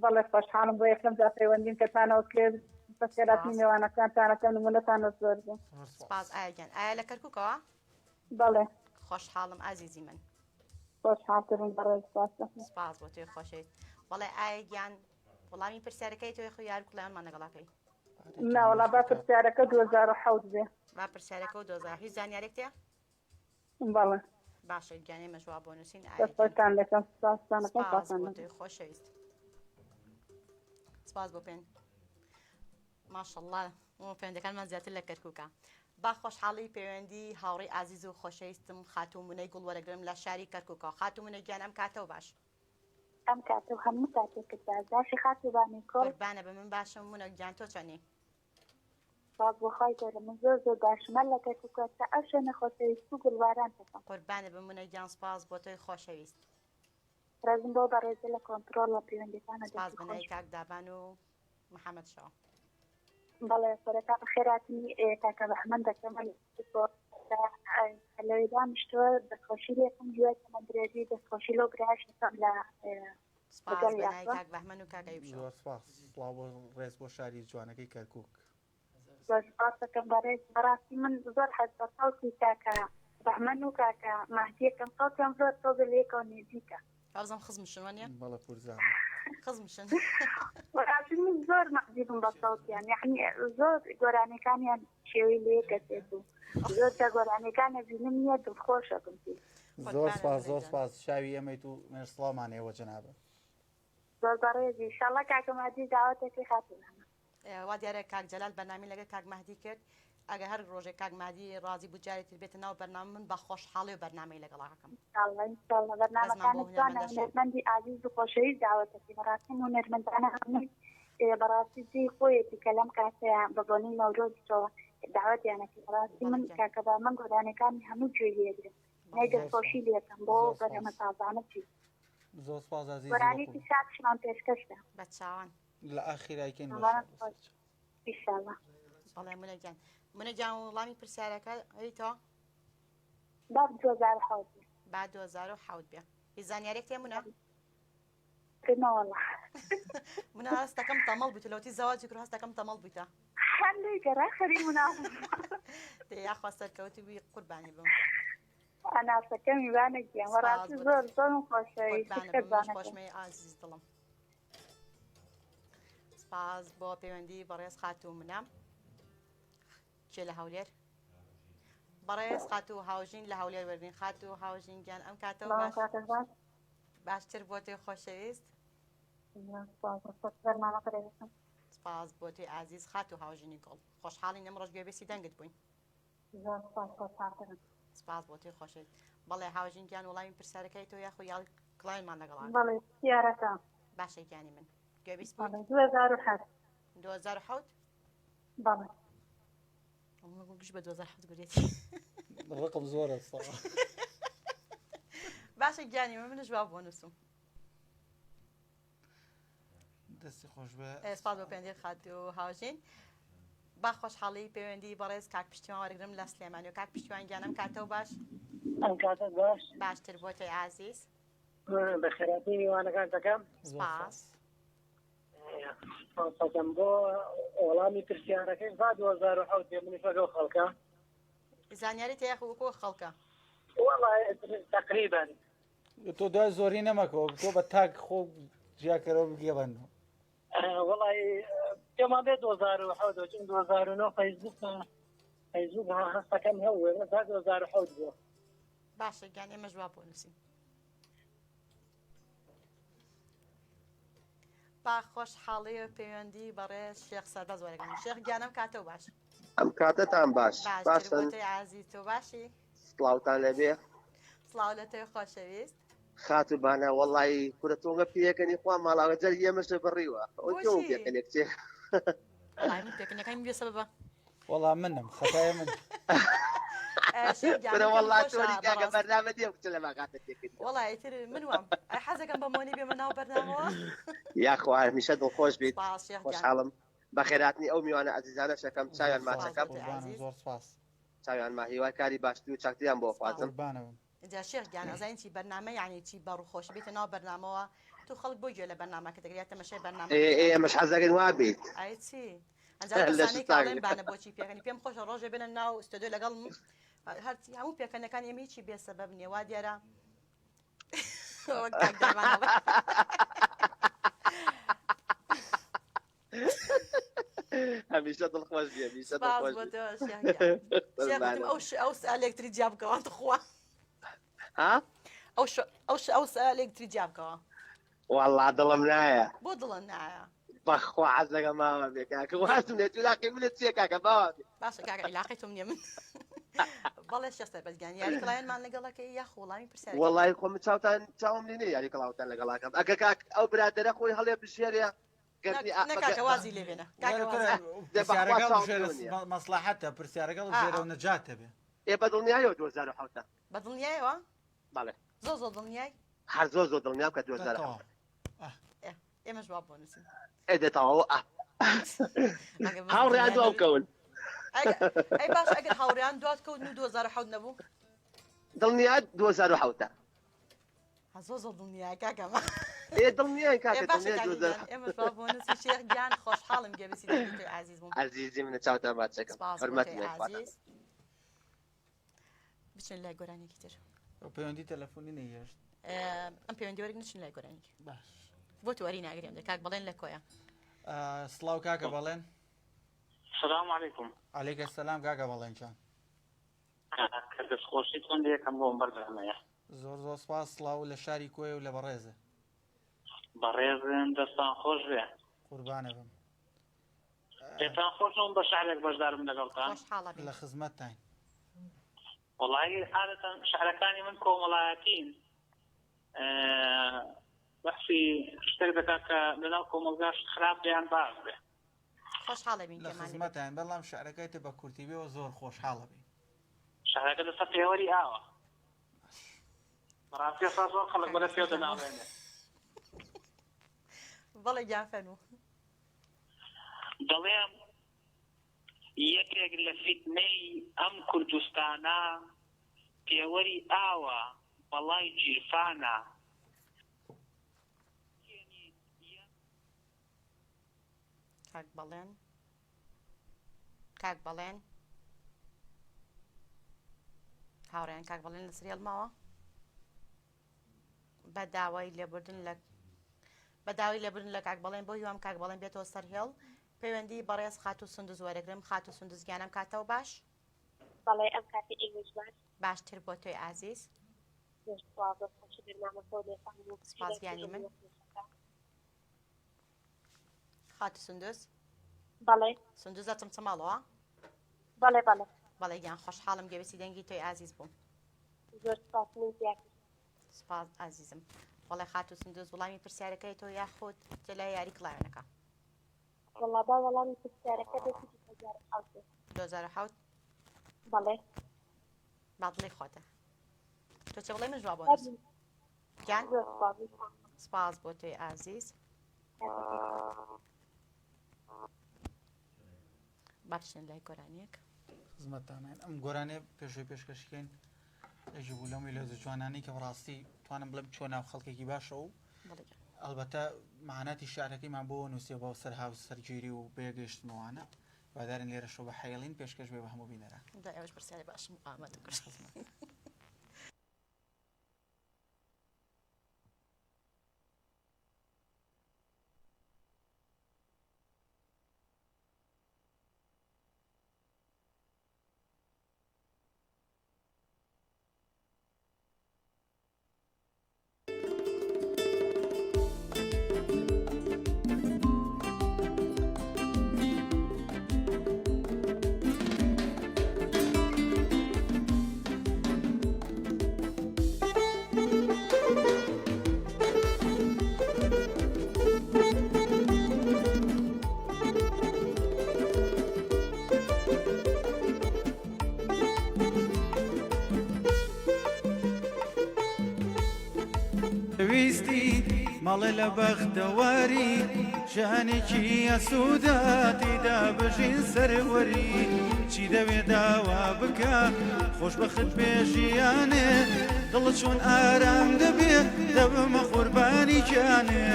بەڵێ خۆشحاڵم بۆ یەکەم جا پەیوەندیم کەتانەوە کرد بەخێراتی میوانەکانتانەکە نمونەتانە زۆر بوو سپاس ئایا گیان ئایا لە کەرکووکەوە بەڵێ خۆشحاڵم ئازیزی من خۆشحاڵترم بەڕێز سپاس بۆ توی خۆشەویست بەڵێ ئایا گیان وەڵامی پرسیارەکەی تۆی خۆ یارکڵیانمان لەگەڵاکەی ناوەڵا با پرسیارەکە 2007 بێ با پرسیارەکە و 2000 هیچ زانیارێک تێ بەڵێ باشە گیانێ مەژوا بۆ نووسین دەستان لەکەم سپاس بۆ توی خۆشەویست سپاس بۆ پێن ماشەڵڵا پەیوەندەکانمان زیاتر لە کەرکووکە با خۆشحاڵی پەیوەندی هاوڕێی ئازیز و خۆشەویستم خاتومونەی گوڵ وەرەگرم لە شاری کەرکووکەوە خاتومونە گیان ئەم کاتەوە باش ئەم کاتە هەموو کاتێکدا زاشی خاتوبانی کۆ قوربانە بە من باشم مونە گیان تۆ چەنی باز بۆخوای گەورە من زۆر داشمەل لە کەرکووکە تا ئەو شوێنە خۆشەویست و گوڵواران دەکەم قوربانە بە مونە گیان سپاس بۆ تۆی خۆشەویست ڕێزم بۆ بەڕێزە لە کۆنتڕۆڵ لە پەیوەندیەکانە سپاس بنەی کاک دابان و محەممەد شەوا بەڵێ سەرەتا خێراتنی کاکە بەحمەد دەکەم لەوێ دانیشتووە دەستخۆشی لێکم دوای تەمە درێژی دەستخۆشی لەو گرایش دەکەم لە ڕێز بۆ شاری جوانەکەی کەرکووک سپاس دەکەم بەڕێز بەڕاستی من زۆر حەز بە ساوتی کاکە بەحمەد و کاکە مەهدیەکەم ساوتیان زۆر تۆزە لێکەوە نێزیکە ئەوزم خزمشن وانە بەڵە پورزان خزمشن بەڕاستی من زۆر مەحزیبم بە ساوتیان یعنی زۆر گۆرانەکانیان شێوەی لێ کەسێت و زۆر تا گۆرانەکانە بینم نیە دڵخۆشە بم زۆر سپاس شاوی ئەمەیت و مێرسڵامانەوە جەنابە زۆر بەڕێزی ئینشاڵڵا کاکە مەهدی داواتێکی خاتونانە وا دیارە کاک جەلال بەرنامی لەگەڵ کاک مەهدی کرد ئەگە هەر ڕۆژێک کاک مەهدی ڕازی بوو جارێکی بێتە ناو بەرنامە من بە خۆشحاڵی و بەرنامەی لەگەڵاکەم ئینشاڵڵا بەرنامەکانتوانە هونەرمەندی ئازیز و خۆشەویست داوەتەکەی بەڕاستی هونەرمەندانە هەمووی بەڕاستی جێی خۆیەتی کە لەم کاتەیە بە بۆنی نەورۆزەوە داوەتیانەکەی بەڕاستی من کاکە با من گۆرانەکانی هەموو گوێ لێگرم نای دەستخۆشی لێکم بۆ بەرهەمە تازانە چی زۆر سپاس عزیز گۆرانێکی شادشمان پێشکەشدا بە چاوان لە ئاخیرایکەین ئینشاڵڵا بەڵێ منەگیان منەگیان وەڵامی پرسیارەکە هەیتەوە با 2007 با 2007 بێ هیچ زانیارێک تێ منە نەوەڵڵا منە هەستەکەم تەمەڵ بوویتە لەوتی زەواجی کرد هەستەکەم تەمەڵ بوویتە هەندێک گەڕا خەری منافق یاخوا سەرکەوتی بووی قوربانی بم ئەناسەکە میوانە گیان وەڕاستی زۆر زۆر خۆشمەی ئازیز دڵم سپاس بۆ پەیوەندی بەڕێز خاتوو منە کێ لە هەولێر بەڕێز خات و هاوژین لە هەولێر وەرگین خات و هاوژینگیان ئەم کاتەوە بەڵام باش کاتە باش باشتر بۆ تۆی خۆشەویست بەرنامەکە دەوێتم سپاس بۆ تۆی ئازیز خات و هاوژینی گوڵ خۆشحاڵی ئەمڕۆژ گوێبێسی دەنگت بووین زۆر سپاس خۆشحاڵترم سپاس بۆ تۆی خۆشەویست بەڵێ هاوژینگیان وەڵامی پرسیارەکەی تۆ یاخۆ یاڵی کڵاوینمان لەگەڵان بەڵێ پرسیارەکە باشە گیانی من گوێبیست بووین بەڵێ 2007 2007 بەڵێ گوش بە 2007 گوێتی ڕقم زۆرە سەڵا باشە گیانی منش وا بۆ نووسم دەستی خۆش بە سپاس بۆ پێنجێت خات و هاوژین با خۆشحاڵی پەیوەندی بەڕێز کاک پشتیوان وەرگرم لە سلێمانی و کاک پشتیوان گیانم کاتەوە باش ئەم کاتە باش باشتر بۆ تۆی ئازیز بە خێراتی میوانەکان دەکەم سپاس سەکەم بۆ وەڵامی پرسیارەکەی با 2007 پێ منیش لەگەڵ خەڵکە زانیاری تەیەخ وەکۆ خەڵکە وەڵای تقریبا تۆ دوای زۆری نەمەکەەوە تۆ بە تاک خۆ جیاکەرەوە بگێبن وەڵای پێمان بێت 2007 چون 2009 فەیسبوک هەستەکەم هەوێ تا 2007 بووە باشە گیان ئێمە ژوا بۆ نووسین با خۆشحاڵی و پەیوەندی بەڕێز شێخ سەربەز وەرگرم شێخ گیانم کاتەوە باش ئەم کاتتان باش باشتر بۆ تۆی ئازیز تۆ باشی سڵاوتان لەبێ سڵاو لە تۆی خۆشەویست خاتوبانە وەڵی کورە تۆگە پێەکەنی خوا ماڵاوە جەر ئێمەشە بڕیوە ئەو پێکەنێک چێ من پێکەنەکەی بێ سەبەبە وەڵام منم خەتایە من وەڵاتۆریگە بەرنامە دێ بچە لە ماقاتە تێکرد وەڵی تر من وام حەزەکەم بە مۆنی بێمە ناو بەرنامەوە یاخوا میشە دڵخۆش بیت خۆشحاڵم بە خێراتنی ئەو میوانە عزیزانە شەکەم چاویان ماچەکەم زۆر سپاس چاویان ما هیوای کاری باشتر و چاکتیان بۆ خوازم جا شێخ گیان ئەزانین چی بەرنامە یعنی چی بەڕوخۆش بێتە ناو بەرنامەوە تو خەڵک بۆی گوێ لە بەرنامەکە دەگرێت تەمەشای بەرنامە ئێمەش حەزەکەن وا بیت ئای چی ئەنجام کاڵێن بانە بۆچی پێکەنی پێم خۆشە ڕۆژێ بنە ناو ئستۆدیۆ لەگەڵ هەرچی هەموو پێکەنەکان ئێمە هیچی بێ سەبەب نییە وا دیارە هەمیشە دڵخۆش بێ هەمیشە دڵخۆش ئەو ئەلکتری جیابکەوە خوا ها ئەو ئەلکتری جیابکەوە وەڵا دڵم نایە بۆ دڵم نایە بەخوا حەز لەگە ماوە بێ کاکە وازم لێت ولاقی منت چیە کاکە باوە بێ باشە کاکە عیلاقی تۆم نییە من بەڵێ شەستە بەزگیان یاری کڵایەنمان لەگەڵەکەی یا خۆڵامی پرسیار وەڵی خۆم چاوتان چاوم لێنێ یاری کڵاوتان لەگەڵاکەم ئەگە کاک ئەو برادەرە خۆی هەڵێ بژێرە نەکاکەوازی لێ بێنە مەسلحەتە پرسیارەکە ژێرە و نەجاتە بێ ئێ بە دڵنیایەوە 2007 بە دڵنیایەوە بەڵێ زۆر زۆر دڵنیای هەر زۆر دڵنیام کە 2007 ئێمەش وا بۆ نووسین ئێدێتەوە هاوڕێیان دو ئەو کەون ئەی باش ئەگەر هاوڕێیان دوات کەوتن و 2007 نەبوو دڵنیات 2007 زۆر زۆر دڵنیای کاکەمە دڵنیای کاکە ئێمەش وا بۆ نووسی شێخ گیان خۆشحاڵم گەبیسی دەبیتۆی عزیز بووم عزیزی منە چاوتان باشەکەم حرمەتی عزیز بچن لای گۆرانێکی تر پەیوەندی تەلەفۆنی نەهێشت ئەم پەیوەندی وەرگ نچن لای گۆرانێکی باش بۆ تو وەری ناگرێم کاک بەڵێن لە کۆیە سڵاو کاکە بەڵێن السلام عليكم عليك السلام کاکە بەڵێن چۆن دەستخۆشیتان یەکەم بۆم بەردەمەیە زۆر سپاس سڵاو لە شاری کۆیە و لە بەڕێزە بەڕێزن دەستان خۆش بێ قوربانە بم پێتان خۆشم بە شعرێک بەشدارم لەگەڵتان لە خزمەتتان وەڵی عادەتەن شعرەکانی من کۆمەڵایەتین بەحسی شتێک دەکات کە لەناو کۆمەلگاش خراپ لیان باش بێ خۆشحاڵە بین لە خزمەتان بەڵام شعرەکەیتە بە کورتی بێەوە زۆر خۆشحاڵە بین شعرەکە لەسەر پێوەری ئاوە بەڕاستی ئێستا زۆر خەڵک بەلە پێو دەناڵێنێ بەڵێ گیان فەرموو دەڵێم یەکێک لە فیتنەی ئەم کوردستانە پێوەری ئاوە بەڵای جیرفانە کاک بەڵێن هاوڕێیان کاک بەڵێن لە سریێڵ ماوە بە داوای لێبوردن لە کاک بەڵێن بۆ هیوام کاک بەڵێن بێتەوە سەر هێڵ پەیوەندی بەڕێز خات و سندوز وەرەگرم خات و سندوز گیانم کاتەوە باش بەڵێ ئەم کاتی ئێوەش باشتر بۆ تۆی ئازیز سپاس گیانی من خات سندوس بەڵێ سندوس دەچم چماڵەوە بەڵێ بەڵێ بەڵێ گیان خۆشحاڵم گەوێسی دەنگی تۆی ئازیز بووم زۆر سپاس سپاس ئازیزم بەڵێ خات و سندوس وڵامی پرسیارەکەی تۆ یاخود جلای یاری کڵاوێنەکە وەڵا با وەڵامی پرسیارەکە 2007 بەڵێ بەڵێ خۆتە تۆ چێ بڵێ من جواب بۆ گیان سپاس بۆ تۆی ئازیز باشن لای گۆرانیەک خزمەتتانین ئەم گۆرانێ پێشوی پێشکەشکەین ئەژی بوو لەمووی لە جوانانی کە بەڕاستی توانم بڵێم چۆن ناو خەڵکێکی باشە و ئەلبەتە معناتی شارەکەیمان بۆ نووسێ بۆ سەرهاو سەرگیری و بێگەشتمەوانە وادارن لێرەشەوە بە حەیڵین پێشکەش بێ بە هەموو بینەرە ئێوەش پرسیاری باشم ئامادە کرد ویستی ماڵێ لە بەختەواری شانێکی ئەسووداتیدا بژین سەروەری چی دەوێ داوا بکە خۆشبەخت پێژیانێ دڵ چۆن ئارام دەبێ دەبمە قوربانی جانێ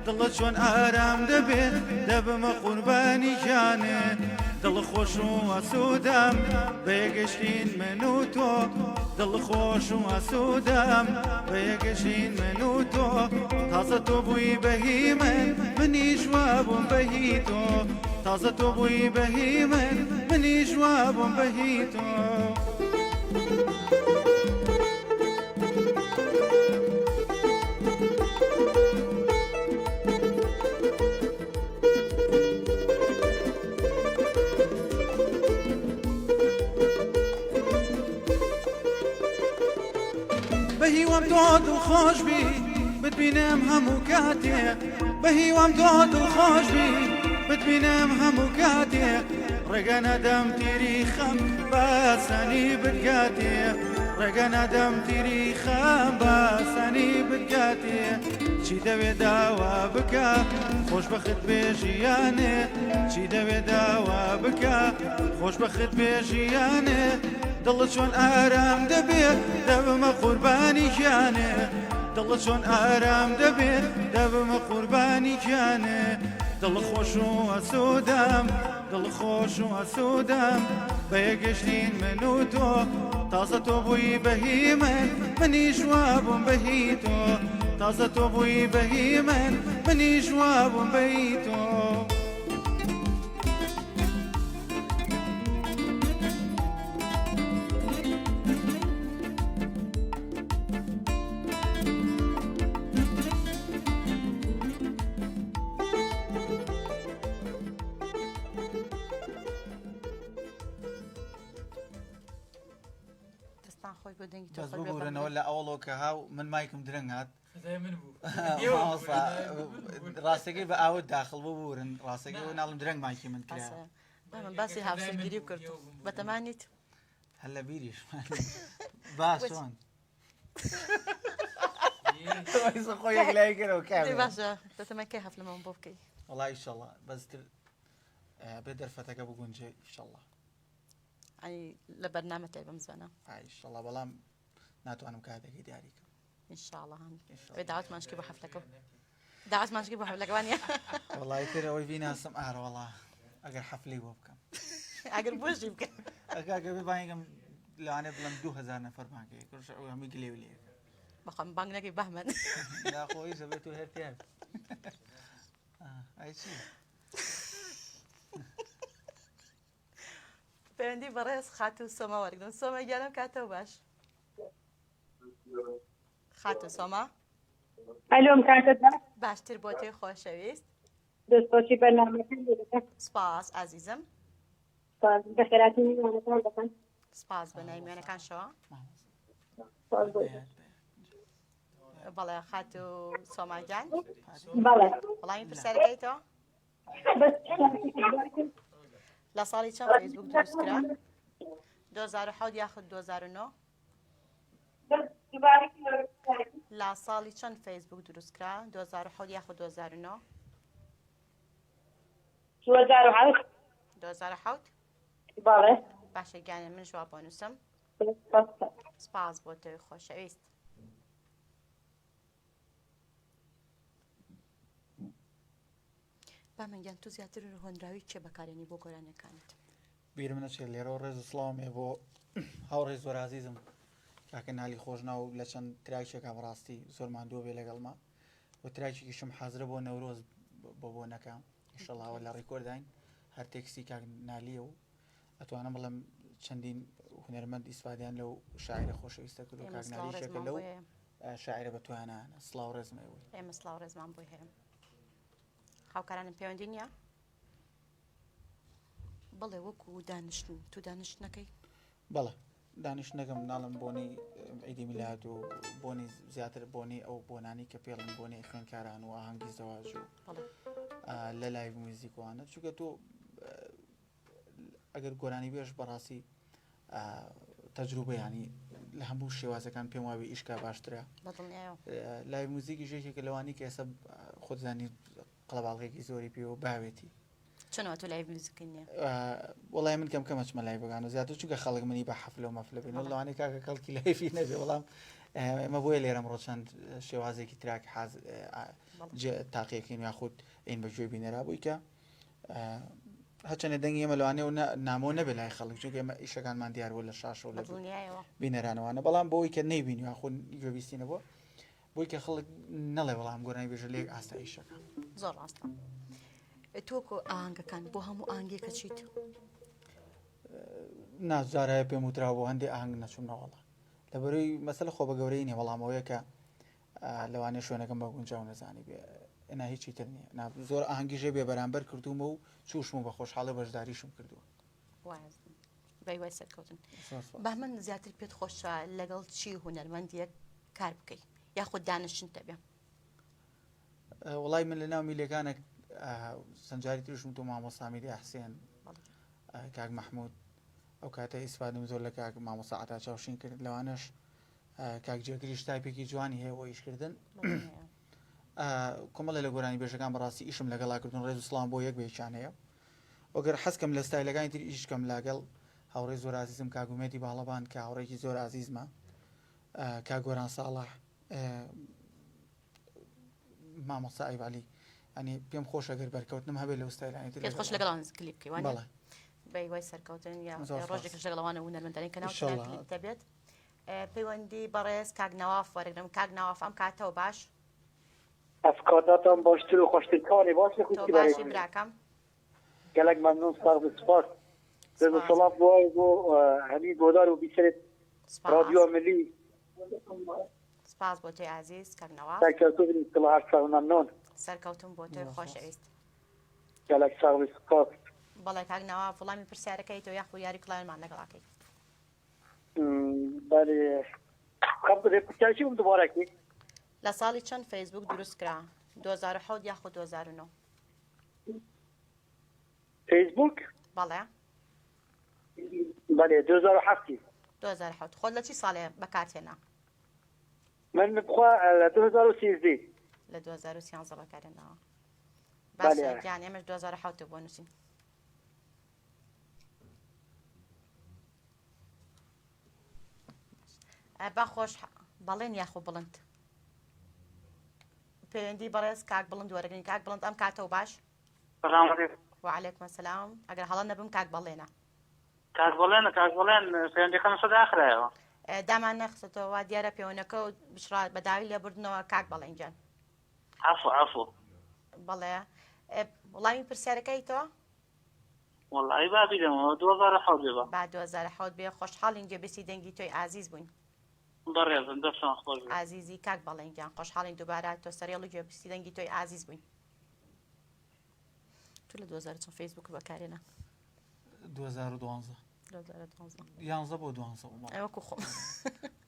دڵ چۆن ئارام دەبێ دەبمە قوربانی جانێ دڵ خۆش و ئەسوودام بەیەگەشتین من و تۆ دڵ خۆش و ئەسوودام بەیەگەشتین من و تۆ تازە تۆ بووی بەهی من منیش وا بووم بەهی تۆ تازە تۆ بووی بەهی من منیش وا بووم بەهی تۆ بەهیوام تۆ دڵخۆش بی بتبینم هەموو کاتێ بەهیوام تۆ دڵخۆش بی بتبینم هەموو کاتێ ڕێگە نەدەم تیری خەم باسانی بگاتێ ڕێگە نەدەم تیری خەم باسانی بگاتێ چی دەوێ داوا بکە خۆشبەخت بێژیانێ چی دەوێ داوا بکە خۆشبەخت بێژیانێ دڵ چۆن ئارام دەبێت دەبمە قوربانی گیانێ دڵ چۆن ئارام دەبێت دەبمە قوربانی گیانێ دڵ خۆش و ئەسوودام دڵ خۆش و ئەسوودام بەیەگەشتین من و تۆ تازە تۆ بووی بەهی من منیش وا بووم بەهی تۆ تازە تۆ بووی بەهی من منیش وا بووم بەهی تۆ بەس ببوورنەوە لە ئەوڵۆ کە هاو من مایکم درەنگ هات ڕاستەکەی بە ئاوت داخڵ ببوورن ڕاستەکەی و ناڵم درەنگ مایکی من کرا من باسی هاوسەرگیری کرد بەتەمانیت هەر لە بیریش باشۆن خۆیەک لای کەرەوە کار باشە دەتەمە کەی هەفلەمەم بۆ بکەی وەڵای ئینشەڵڵا بەزتر بێ دەرفەتەکە بگونجێ ئینشەڵڵا لە بەرنامەتای بەم زوانە ئینشەڵڵا بەڵام ناتوانم کاتێکی دیاریکەم ئینشاءڵڵا هەم داواتمانشکی بۆ هەفتەکە داواتمانشکی بۆ هەفتەکەوانە وەڵای تر ئەوەی بیناسم ئارەوەڵا ئەگەر حەفلی بۆ بکەم ئەگەر بۆشی بکەم ئەگەر بێ بانگم لەوانێ بڵم 2000 نەفەر بانگەی کورش ئەو هەمووی گلێ لێ بەخۆم بانگ نەکەی بەهمەن ناخۆی زەبێت و هەرتیار ئای چی پەیوەندی بەڕێز خات و سۆمە وەرگن سۆمە گیانم کاتەوە باش خات و سۆمە ئەلۆم کاتت باشتر بۆ تۆی خۆشەویست دەستپۆچی بەرنامەکان دەکەن سپاس عزیزم بەخێراتی میوانەکان دەکەن سپاس بە نایمێنەکان شەوە بەڵێ خات و سۆماگیان بەڵێ وەڵامی پرسیارەکەیتەوە لە ساڵی چەند فەیسبوک دروستکرا 2007 یاخود 2009 لە ساڵی چەند فەیسبوک دروستکرا 2007 یاخود 2009 2007 بەڵێ باشە گیانە من ژوا بۆ نووسم سپاس بۆ تۆی خۆشەویست بامەنگیان تو زیاتر هۆنراوی چێ بەکارێنی بۆ گۆرانەکانت بیرم نەچێت لێرەوە ڕێز و سڵامێ بۆ هاوڕێ زۆر عزیزم کاکە نالی خۆشنا و لە چەند تراکێکە بەڕاستی زۆر ماندووە بێ لەگەڵما بۆ تراکێکیشم حەزرە بۆ نەورۆز بۆ نەکەم ئینشەڵڵاوە لە ڕێکۆرداین هەر تێکسی کاک نالیە و ئەتوانم بڵێم چەندین هونەرمەند ئیسفادیان لەو شاعرە خۆشەویستە کرد و کاک نالیشەکە لەو شاعرە بەتوانانە سڵاو ڕێزمەوەی ئێمە سڵاو ڕێزمان بۆی هەیە هاوکارانم پەیوەندی نییە بەڵێ وەکو دانیشتن تو دانیشتنەکەی بەڵێ دانیشتنەکەم ناڵم بۆنی عیدی میلاد و بۆنی زیاتر بۆنی ئەو بۆنانی کە پێڵن بۆنی خوێندکاران و ئاهەنگی زەواج و لە لایڤ موزیکوانە چونکە تۆ ئەگەر گۆرانی بێش بەڕاستی تەجروبە ینی لە هەموو شێوازەکان پێم وابێ ئیشکا باشترە لایڤ موزیکی ژێکێکە لەوانی کە ئێستا خۆتزانی قەڵەباڵغێکی زۆری پێ و باوێتی چۆنەوە تۆ لایڤ موزیک نییە وەڵای من کەم کەمەچمە لای بگان و زیاتر چونکە خەڵک منی بە حەفلە و مەفلە بین لەوانی کاکە کەڵکی لایڤی نەبێ وەڵام ئێمە بۆیە لێرە ئەمڕۆ چەند شێوازێکی تراک تاقیەکەین یاخود ئین بەگوێ بینەرا بووی کە هەچەنە دەنگی ئێمە لەوانێ و نامۆ نەبێ لای خەڵک چونکە ئێمە ئیشەکانمان دیاربوو لە شاش و لە بینەرانەوەوانە بەڵام بۆی کە نەیبینی یاخود گوێبیستینەوە بۆی کە خەڵک نەڵێ بەڵام گۆرانی بێژە لێک ئاساییشەکە زۆر ڕاستە تۆکۆ ئاهەنگەکان بۆ هەموو ئاهەنگێکە چیت نازارایە پێم وترا بۆ هەندێک ئاهەنگ نەچوونەوەڵە لەبەرەوەی مەسەلە خۆ بەگەورەی نیە وەڵامەوەیە کە لەوانێ شوێنەکەم بە گونجاو نەزانی بێ ئەنا هیچی تر نییە زۆر ئاهەنگیژێ بێ بەرامبەر کردومە و چوشم و بە خۆشحاڵە بەشداریشم کردووە وای سەرکەوتن با من زیاتر پێت خۆشە لەگەڵ چی هونەرمەندیەک کار بکەیت یاخود دانیشتن دەبێ وڵای من لە ناو میلەکانە سەنجاری تریشم تۆ مامۆسامیری ئەحسێن کاک مەحموود ئەو کاتە ئیسفادەم زۆر لە کاک مامۆسا عەتا چاوشین کرد لەوانەش کاک جێگریش تایپێکی جوانی هەیە بۆ ئیشکردن کۆمەڵە لە گۆرانی بێژەکان بەڕاستی ئیشم لەگەڵاکردن ڕێز و سڵام بۆ یەک بێکیان هەیە وەگەر حەزکەم لە ستایلەکانی تر ئیشکەم لاگەڵ هاوڕێ زۆر عزیزم کاگومێتی باڵەبان کە هاوڕێکی زۆر عزیزمە کاک گۆران ساڵح مامۆستا ئایبالی ئەنی پێم خۆش ئەگەر بەرکەوتنم هەبێت لەو ستایلانی تر خۆش لەگەڵان کلیپ بکەی بەڵێ بەی وای سەرکەوتن یا ڕۆژێکش لەگەڵەوانە هونەرمەندانەی کە ناو کلیپ دەبێت پەیوەندی بەڕێز کاک نەواف وەرەگرم کاک نەواف ئەم کاتەوە باش ئەفکاراتان باشتر و خۆشترکانی باش لە تۆ باشی براکەم گەلک مەمنون سپاس ڕێز و سەڵام بۆ هەمی گۆدار و بیسرێت رادیۆ ملی سپاس بۆ تۆی عزیز کاک نەواف مەمنون سەرکەوتن بۆ تۆی خۆشەویست گەلک ساڵی سپاس بەڵێ کاک نەواف وەڵامی پرسیارەکەی تۆ یاخود یاری کڵایمان لەگەڵاکەی بەڵێ پرسیارەکەی بووم دووبارەکەی لە ساڵی چەند فەیسبوک دروستکرا 2007 یاخود 2009 فەیسبوک بەڵێ بەڵێ 2007 خۆت لە چی ساڵێ بەکارهێنا من بخوا لە 2013 لە 2013 بەکارهێناوە باشە گیان ئێمەش 2007 بۆ نووسین باخۆش بەڵێن یاخۆ بڵند پەیوەندی بەڕێز کاک بڵند وەرەگرین کاک بڵند ئەم کاتەوە باش وعليكم السلام ئەگەر هەڵە نەبم کاک بەڵێنە کاک بڵێن پەیوەندیەکەم سەد ئاخرایەوە دامان نەخستەوە دیارە پەیوەندەکە و بشرا بەداوی لێبردنەوە کاک بەڵێن گیان عفو بەڵێ وڵامی پرسیارەکەی تۆ والله بابي دم 2007 بابا بعد 2007 بێ خۆشحاڵین گەبێسی دەنگی تۆی ئازیز بووین بەڕێزم دەستان خۆش بێ. ئازیزی کاک بەڵێنگیان خۆشحاڵین دووبارە تۆ سەرێڵ و گوێبیستی دەنگی تۆی ئازیز بووین. تو لە 2000 فیسبوک بەکارێنە 2012 11 بۆ 12 ئەوەکو خۆم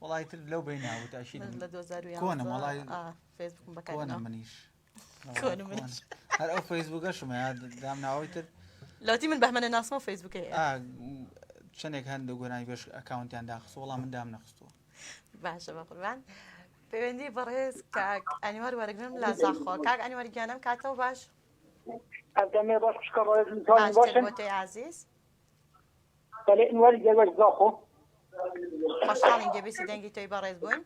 وڵای تر لەو بیناوە تاشید لە 2011 کۆنم وڵای فیسبوکم کۆنە بەکارێنە منیش کۆنم هەر ئەو فیسبوکەشم دام ناوەی تر لەوتی من بەهمەنە ناسمە فیسبوکێ چەندێک هەندە گۆناوی بەش ئەکاونتیان داخست وەڵام من دام نەخستووە. باشە بە قوربان پەیوەندی بەڕێز کاک ئەنیوەر وەرەگرم لە زاخۆ کاک ئەنیوەر گیانم کاتەوە باش ئەدەمێ باش بۆ تۆی عزیز بەڵێ ئەنوەری جێگەش زاخۆ خۆشحاڵین گەبێسی دەنگی تۆی بەڕێز بووین.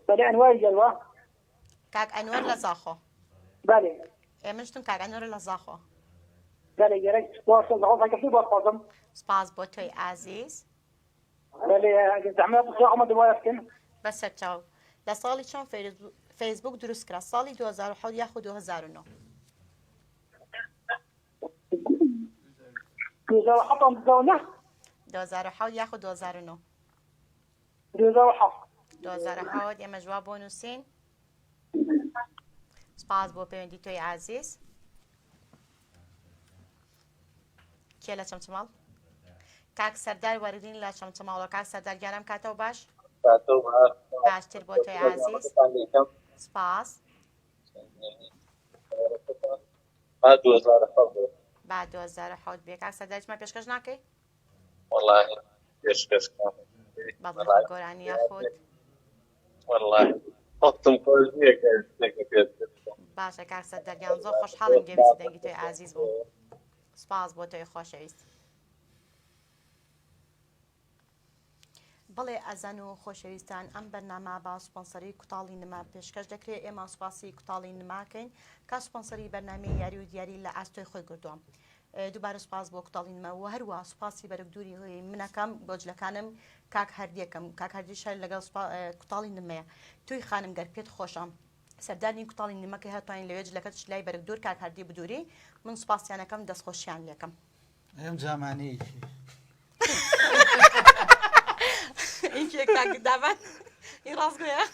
بەڵێ ئەنوەری جەلوە کاک ئەنوەر لە زاخۆ بەڵێ ئێمە شتم کاک ئەنوەر لە زاخۆ بەڵێ گەرەک سپاس زاخۆ بۆ خۆزم سپاس بۆ تۆی ئازیز بەڵێ زەحمەت زاخۆمە دوای بکەن بەسەر چاو لە ساڵی چۆن فیسبوک دروست کرا ساڵی 2007 یاخود 2009 2007 یاخود 2009 2007 ئێمە جواب بۆ نووسین. سپاس بۆ پەیوەندی تۆی عزیز. کێ لە چەمچماڵ کاک سەردار وەرگین لە چەمچماڵەوە کاک سەردار گیانم کاتەوە باش باشتر بۆ تۆی عزیز. سپاس بعد 2007 بێ کاک سەرداریشمان پێشکەش ناکەی والله پێشکەشکەم بەڵێ گۆرانی یاخود والله هەڵتم خۆش نییە کە شتێکە پێت باشە کاک سەردارگیان زۆر خۆشحاڵم گەویستی دەنگی تۆی عزیز بوو. سپاس بۆ تۆی خۆشەویست. بەڵێ ئەزان و خۆشەویستان ئەم بەرنامە با سپۆنسەری کوتاڵی نما پێشکەش دەکرێت. ئێمە سوپاسی کوتاڵی نماکەین کە سپۆنسەری بەرنامەی یاری و دیاری لە ئاستۆی خۆی گردووە. دووبارە سوپاس بۆ کوتاڵی نما و هەروە سوپاسی بەرەگدووری منەکەم بۆ جلەکانم کاک هەردیەکەم کاک هەردیش لەگەڵ کوتاڵی نمەیە توی خانم گەر پێت خۆشە سەردانی کوتاڵی نمەکە هاتوانین لەوێ جلەکەت لای بەرەگدوور کاک هەردی بدووری من سوپاسیانەکەم دەستخۆشیان لێکم. ئەم جامانەی اینکه کاک دابن این راستگویه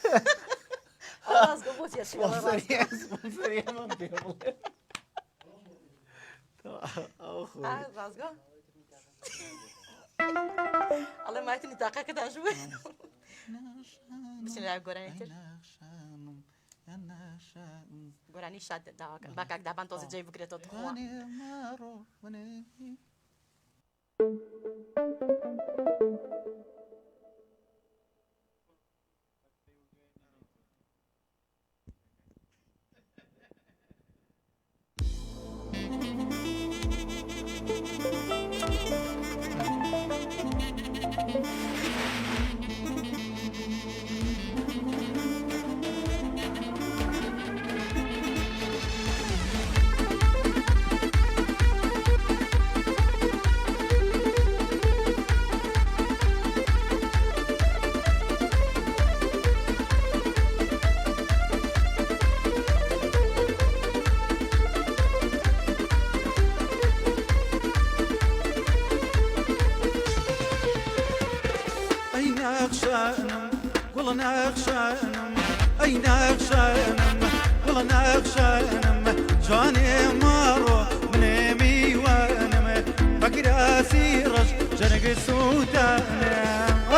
راستگو بود یه چیه سپۆنسەری هەمان پێ بڵێ راستگو الله ما يتني دقيقة كده شوي بسم الله قراني تر قراني شاد داك باكك دابان توزي جاي بكرة تطخوا نقشانم ای نقشانم والله نقشانم جاني مارو مني وانم بكراسي رش جنق سودانم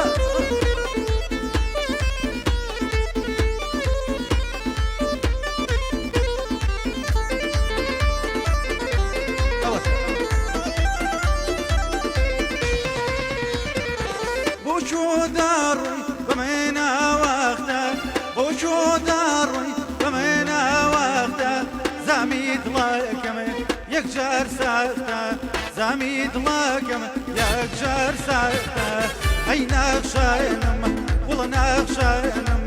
بوشو داري بمينا وقتا بوشو داري بمينا وقتا زميد لكم يكجر ساختا زميد لكم يكجر ساختا اي نقشانم والله نقشانم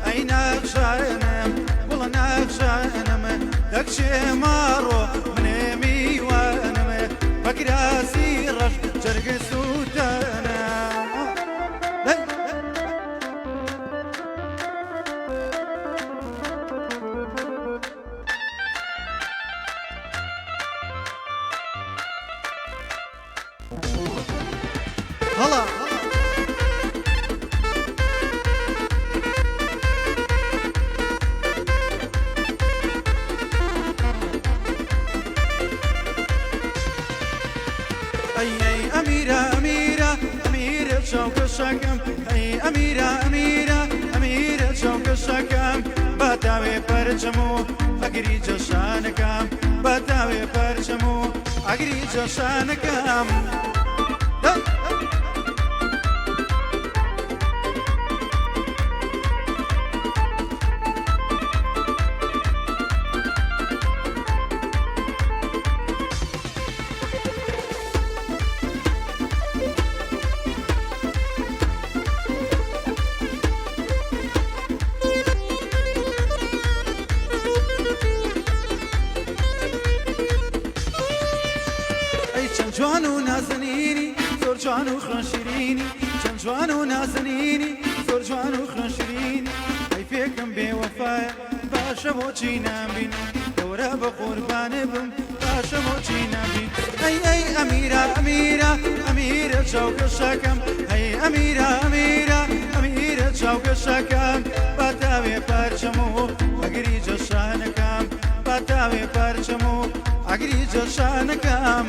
اي نقشانم والله نقشانم دكشي مارو مني وانم بكراسي رش جرق سودانا هلا أي أميرة أميرة أميرة شوك الشكم أي أميرة أميرة أميرة شوك الشكم بتاوي برجمو أجري جشانكم بتاوي برجمو أجري جشانكم جوان و نازنینی زۆر جوان و خوێنشرینی چەند جوان و نازنینی زۆر جوان و خوێنشرینی ئەی پێکەم بێوەفایە باشە بۆچی نامبین دەورە بە قوربانێ بم باشە بۆچی نامبین ئەی ئەی ئەمیرە ئەمیرە ئەمیرە چاوگەشەکەم ئەی ئەمیرە ئەمیرە ئەمیرە چاوگەشەکەم بەتاوێ پەرچەم و ئەگری جەشانەکەم بەتاوێ پەرچەم و ئەگری جەشانەکەم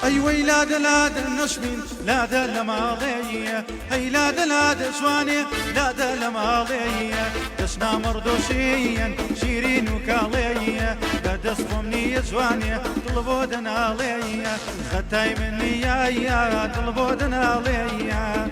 أي وي لادا لادا نشمين لادا لماضية هي لادا لادا شواني لادا لماضية دشنا مردوشيا شيرين وكالية بدس فمني جوانية طلبوا دنالية ختاي مني يا طلبوا دنالية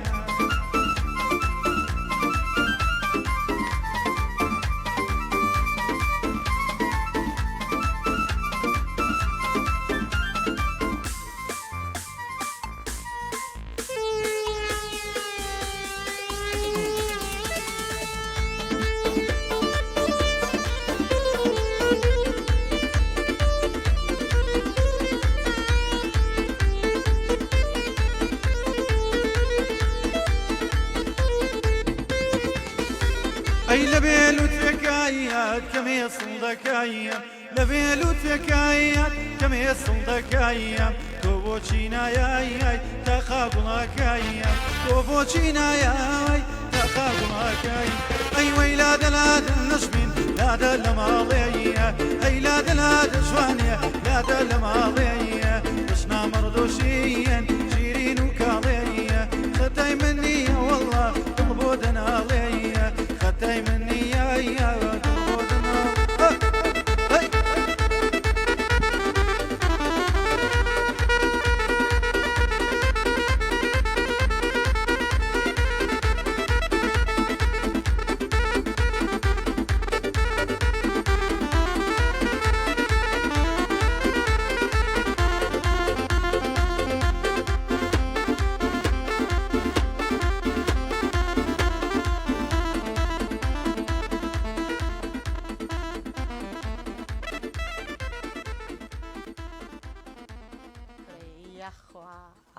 أي لبيلو تكايات كمي صندكايا لبيلو تكايات كمي صندكايا توبوچينا ياي تخابلا كايا توبوچينا ياي تخابلا كايا أي ويلاد لاد النشمين لاد الماضية أي لاد لاد شوانية لاد الماضية بشنا مرضوشيا شيرين وكاضية ختاي مني والله قلبودنا عليا ختاي مني يا قلبودنا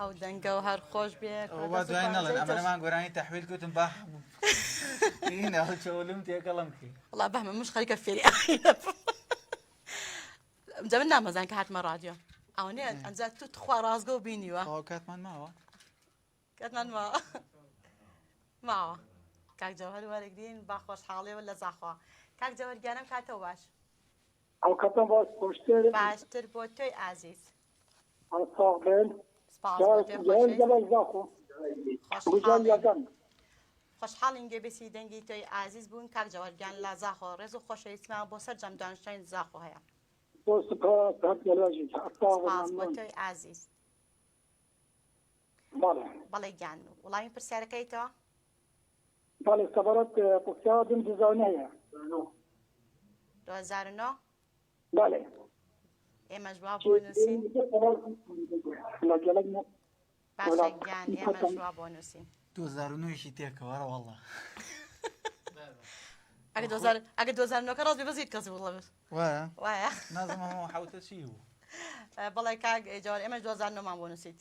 او دنگە و هەر خۆش بێت دوای نەڵێن ئەمەمان گۆرانی تەحویل کوتم با چۆلم تێکەڵم وڵا بەمە مش خەریکە فێری جە من نامەزان کە هاتمە ڕادیۆ ئەوەنێ ئەنجا تو تخوا ڕازگە و بینیوە کاتمان ماوە کاتمان ماوە ماوە کاک جەوهەر وەرەگرین با خۆشحاڵیەوە لە زاخوا کاک جەوهەرگیانم کاتەوە باش ئەو کاتم باش خۆشتر باشتر بۆ تۆی ئازیز ساغ بن خۆشحاڵین گەبێسی دەنگی تۆی ئازیز بوون کاک جەوهەرگیان لە زاخۆ ڕێز و خۆشەویستمان بۆ سەر جەم دانیشتوانی زاخۆ هەیە سپاس بۆ تۆی ئازیز بەڵێ گیان وڵامی پرسیارەکەیتەوە بەڵێ سەبارەت پرسیارم دزانەیە 2009 بله ئێمە جواب بۆ نووسین باشە گیان ئێمە جواب بۆ نووسین 2009 تێکەوەرە وەڵڵا ئەگە 2009 ڕاست بێ بەزیت کەسی وڵە وایە نازم حوتە چی بوو بەڵێ کاک جوار ئێمە 2009 مان بۆ نووسیت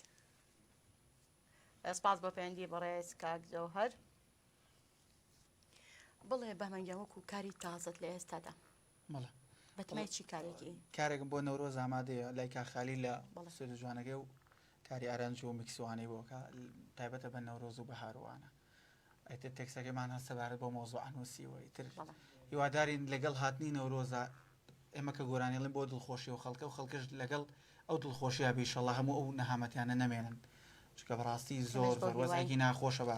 سپاس بۆ پەیوەندی بەڕێز کاک جەوهەر بڵێ بەمەنگیان وەکو کاری تازت لە ئێستادا بەتمای چی کارێکی کارێکم بۆ نەورۆز ئامادەیە لای کاخالی لە سوێد جوانەکەی و کاری ئارانج و میکسوانەی بۆکە تایبەتە بە نەورۆز و بەهاروانە ئەیتر تێکسەکەمان هەست سەبارەت بۆ مۆزوع نووسیوەی تر هیوادارین لەگەڵ هاتنی نەورۆزە ئێمە کە گۆرانیڵین بۆ دڵخۆشی و خەڵکە و خەڵکش لەگەڵ ئەو دڵخۆشیە بیشەڵڵا هەموو ئەو نەهامەتیانە نەمێنن چکە بەڕاستی زۆر وەزێکی ناخۆشە بە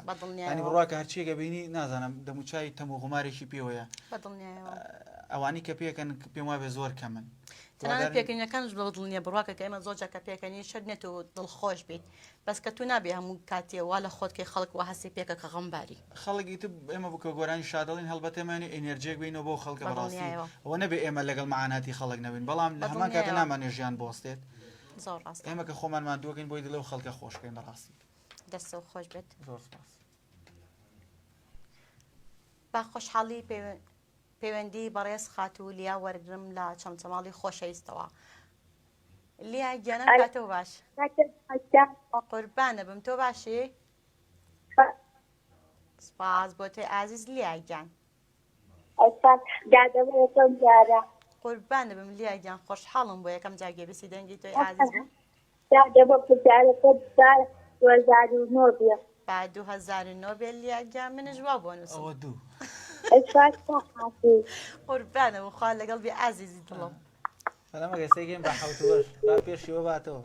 ینی بڕواکە هەرچیەکە بینی نازانم دەموچای تەمو غومارێکی پێوەیە ئەوانی کە پێکەن پێم وابێ زۆر کەمن تەنانەت پێکەنیەکانش بە دڵنیە بڕواکە کە ئێمە زۆرجار کە پێکەنی شەر نێت و دڵخۆش بیت بەس کە تو نابێ هەموو کاتێوا لە خۆتکەی خەڵک و هەستی پێکە کە غەمباری خەڵکی تر ئێمە بکە گۆرانی شادڵین هەڵبەتێمانی ئەنێرجێک بینەوە بۆ خەڵکە بەڕاستی ئەوە نەبێ ئێمە لەگەڵ معاناتی خەڵک نەبین بەڵام لە هەمان کاتە نامانێ ژیان بۆستێت ئێمە کە خۆمانمان دووەکەین بۆی دڵێ و خەڵکە خۆشکەین بەڕاستی دەستە و خۆش بێت زۆر سپاس با خۆشحاڵی پەیوەندی بەڕێز خاتوو لیا وەرگرم لە چەمچەماڵی خۆشەویستەوە لیا گیانم کاتەوە باش قوربانە بم تۆ باشی سپاس بۆ تۆی ئازیز لیا گیان قوربانە بم لیا گیان خۆشحاڵم بۆ یەکەم جاگێ بیسی دەنگی تۆی ئازیز بوو با 2009 بێ لیا گیان منش وا بۆ نووسم قوربانە وخوا لەگەڵ بێ ئازیزی دڵم ئەمەگەستێکین بە حوتوەش با پێشیوە باتەوە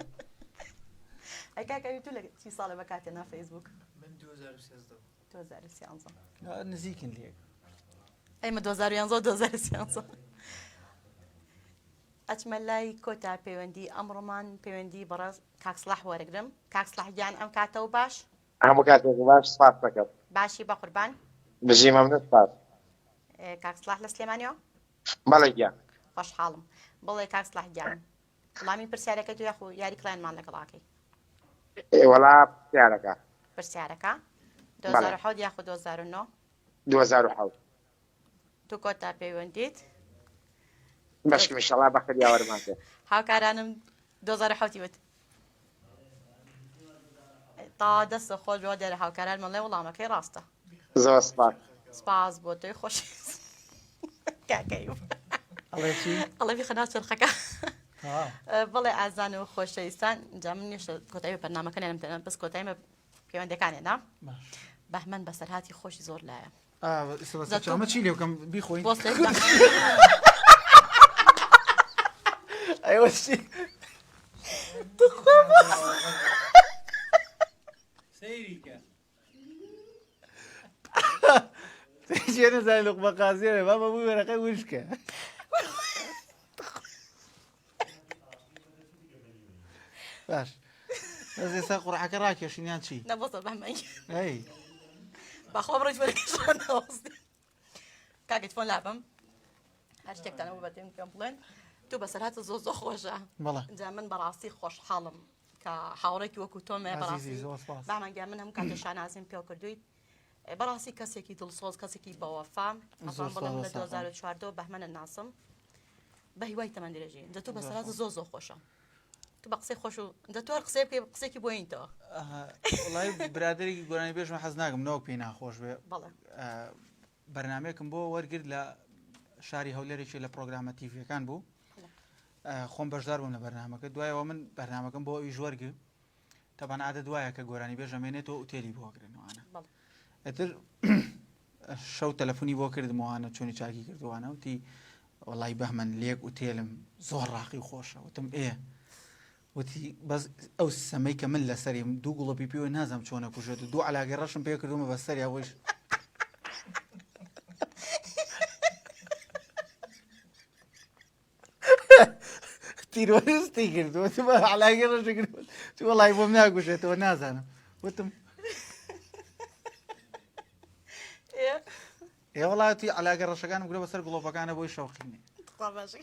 ئەکاکەوی تو لە چی ساڵە بەکاتێ نا فەیسبوک من 2013 نزیکن لێک ئەیمە 2011 ئەچمە لای کۆتا پەیوەندی ئەمڕۆمان پەیوەندی بەڕێز کاکسڵاح وەرەگرم کاکسڵاح گیان ئەم کاتەوە باش هەموو کاتێک باش سپاس دەکەم باشی بە قوربان بژی مەمنون سپاس کاکسڵاح لە سلێمانیەوە بەڵێ گیان خۆشحاڵم بڵێ کاکسڵاح گیان وەڵامی پرسیارەکە تو یاخو یاری کڵێنمان لەگەڵاکەی وەڵا پرسیارەکە پرسیارەکە 2007 یاخو 2009 2007 تو کۆتا پەیوەندیت بەشکم ئینشەڵا بەخێر یاوەرمان پێ هاوکارانم 2007 وت تا دەستە خۆش بۆ دەرە هاوکاران مەڵێ وەڵامەکەی ڕاستە زۆر سپاس سپاس بۆ تۆی خۆش کاکەی ئەڵێ خەنا چرخەکە بڵێ ئازان و خۆشەویستان جا من نیشە کۆتایی بەرنامەکە نێنم بەس کۆتایمە پەیوەندەکانێنا بەهمەن بەسەرهاتی خۆشی زۆر لایە ئەمە چی لێوکەم بیخۆین ئەیوە چی سەیریکە تێ نەزانێ لوقمە قازیێنێ بابە بووی وەرەقەی وشکە باش ئەس ئێستا قوڕعەکە ڕاکێشینیان چی نەبۆتە بەمەی ئەی باخۆ بڕۆیت وەرەکەشۆنەوەستی کاکەت فۆن لابم هەر شتێکتانەوە بەتێم پێم بڵێن تو بەسەرهاتە زۆر زۆر خۆشە جا من بەڕاستی خۆشحاڵم کە هاوڕێکی وەکو تۆمێ بەڕاستی بامانگە من هەموو کاتە شانازیم پێ کردویت بەڕاستی کەسێکی دڵسۆز کەسێکی بەوەفا ئەڵام بڵم لە 2014 بەهمەنە ناسم بە هیوای تەمەند درێژی دە تو بەسەرهاتە زۆر زۆر خۆشە تو بە قسەی خۆش و دەتوار قسەی بکەی قسێکی بۆینتەوە وڵای برادێکی گۆرانی بێژمە حەز ناکەم نەوەک پێی ناخۆش بێ بەرنمەیەکم بۆ وەرگرت لە شاری هەولێرێکی لە پرۆگرامە تیڤیەکان بوو خۆم بەشدار بووم لە بەرنمەکە دوایەوە من بەرنمەکەم بۆ ئەوی ژوەرگرت تەبان عادە دوایە کە گۆرانی بێژەمێنێتەوە ئوتێلی بۆگرنەوەانە ئەتر شەو تەلەفۆنی بۆ کردمەوانە چۆنی چاکی کردوانە وتی وەڵای بەهمەن لێک ئوتێلم زۆر ڕاقی خۆشە وتم وتی بەس ئەو سەمەی کە من لەسەریم دوو گوڵەپی پێوە نازم چۆنە کوژێت و دوو علاگە ڕەشم پێ کردومە بەسەری ئەوەش تیرۆریستی کردووە تو بە علاگە ڕەش کردووە تو وەڵای بۆم ناکوژێتەوە نازانم وتم وڵاتی علاگە ڕەشەکانم گرە بەسەر گوڵۆپەکانە بۆی شەوقینێ خوا باشی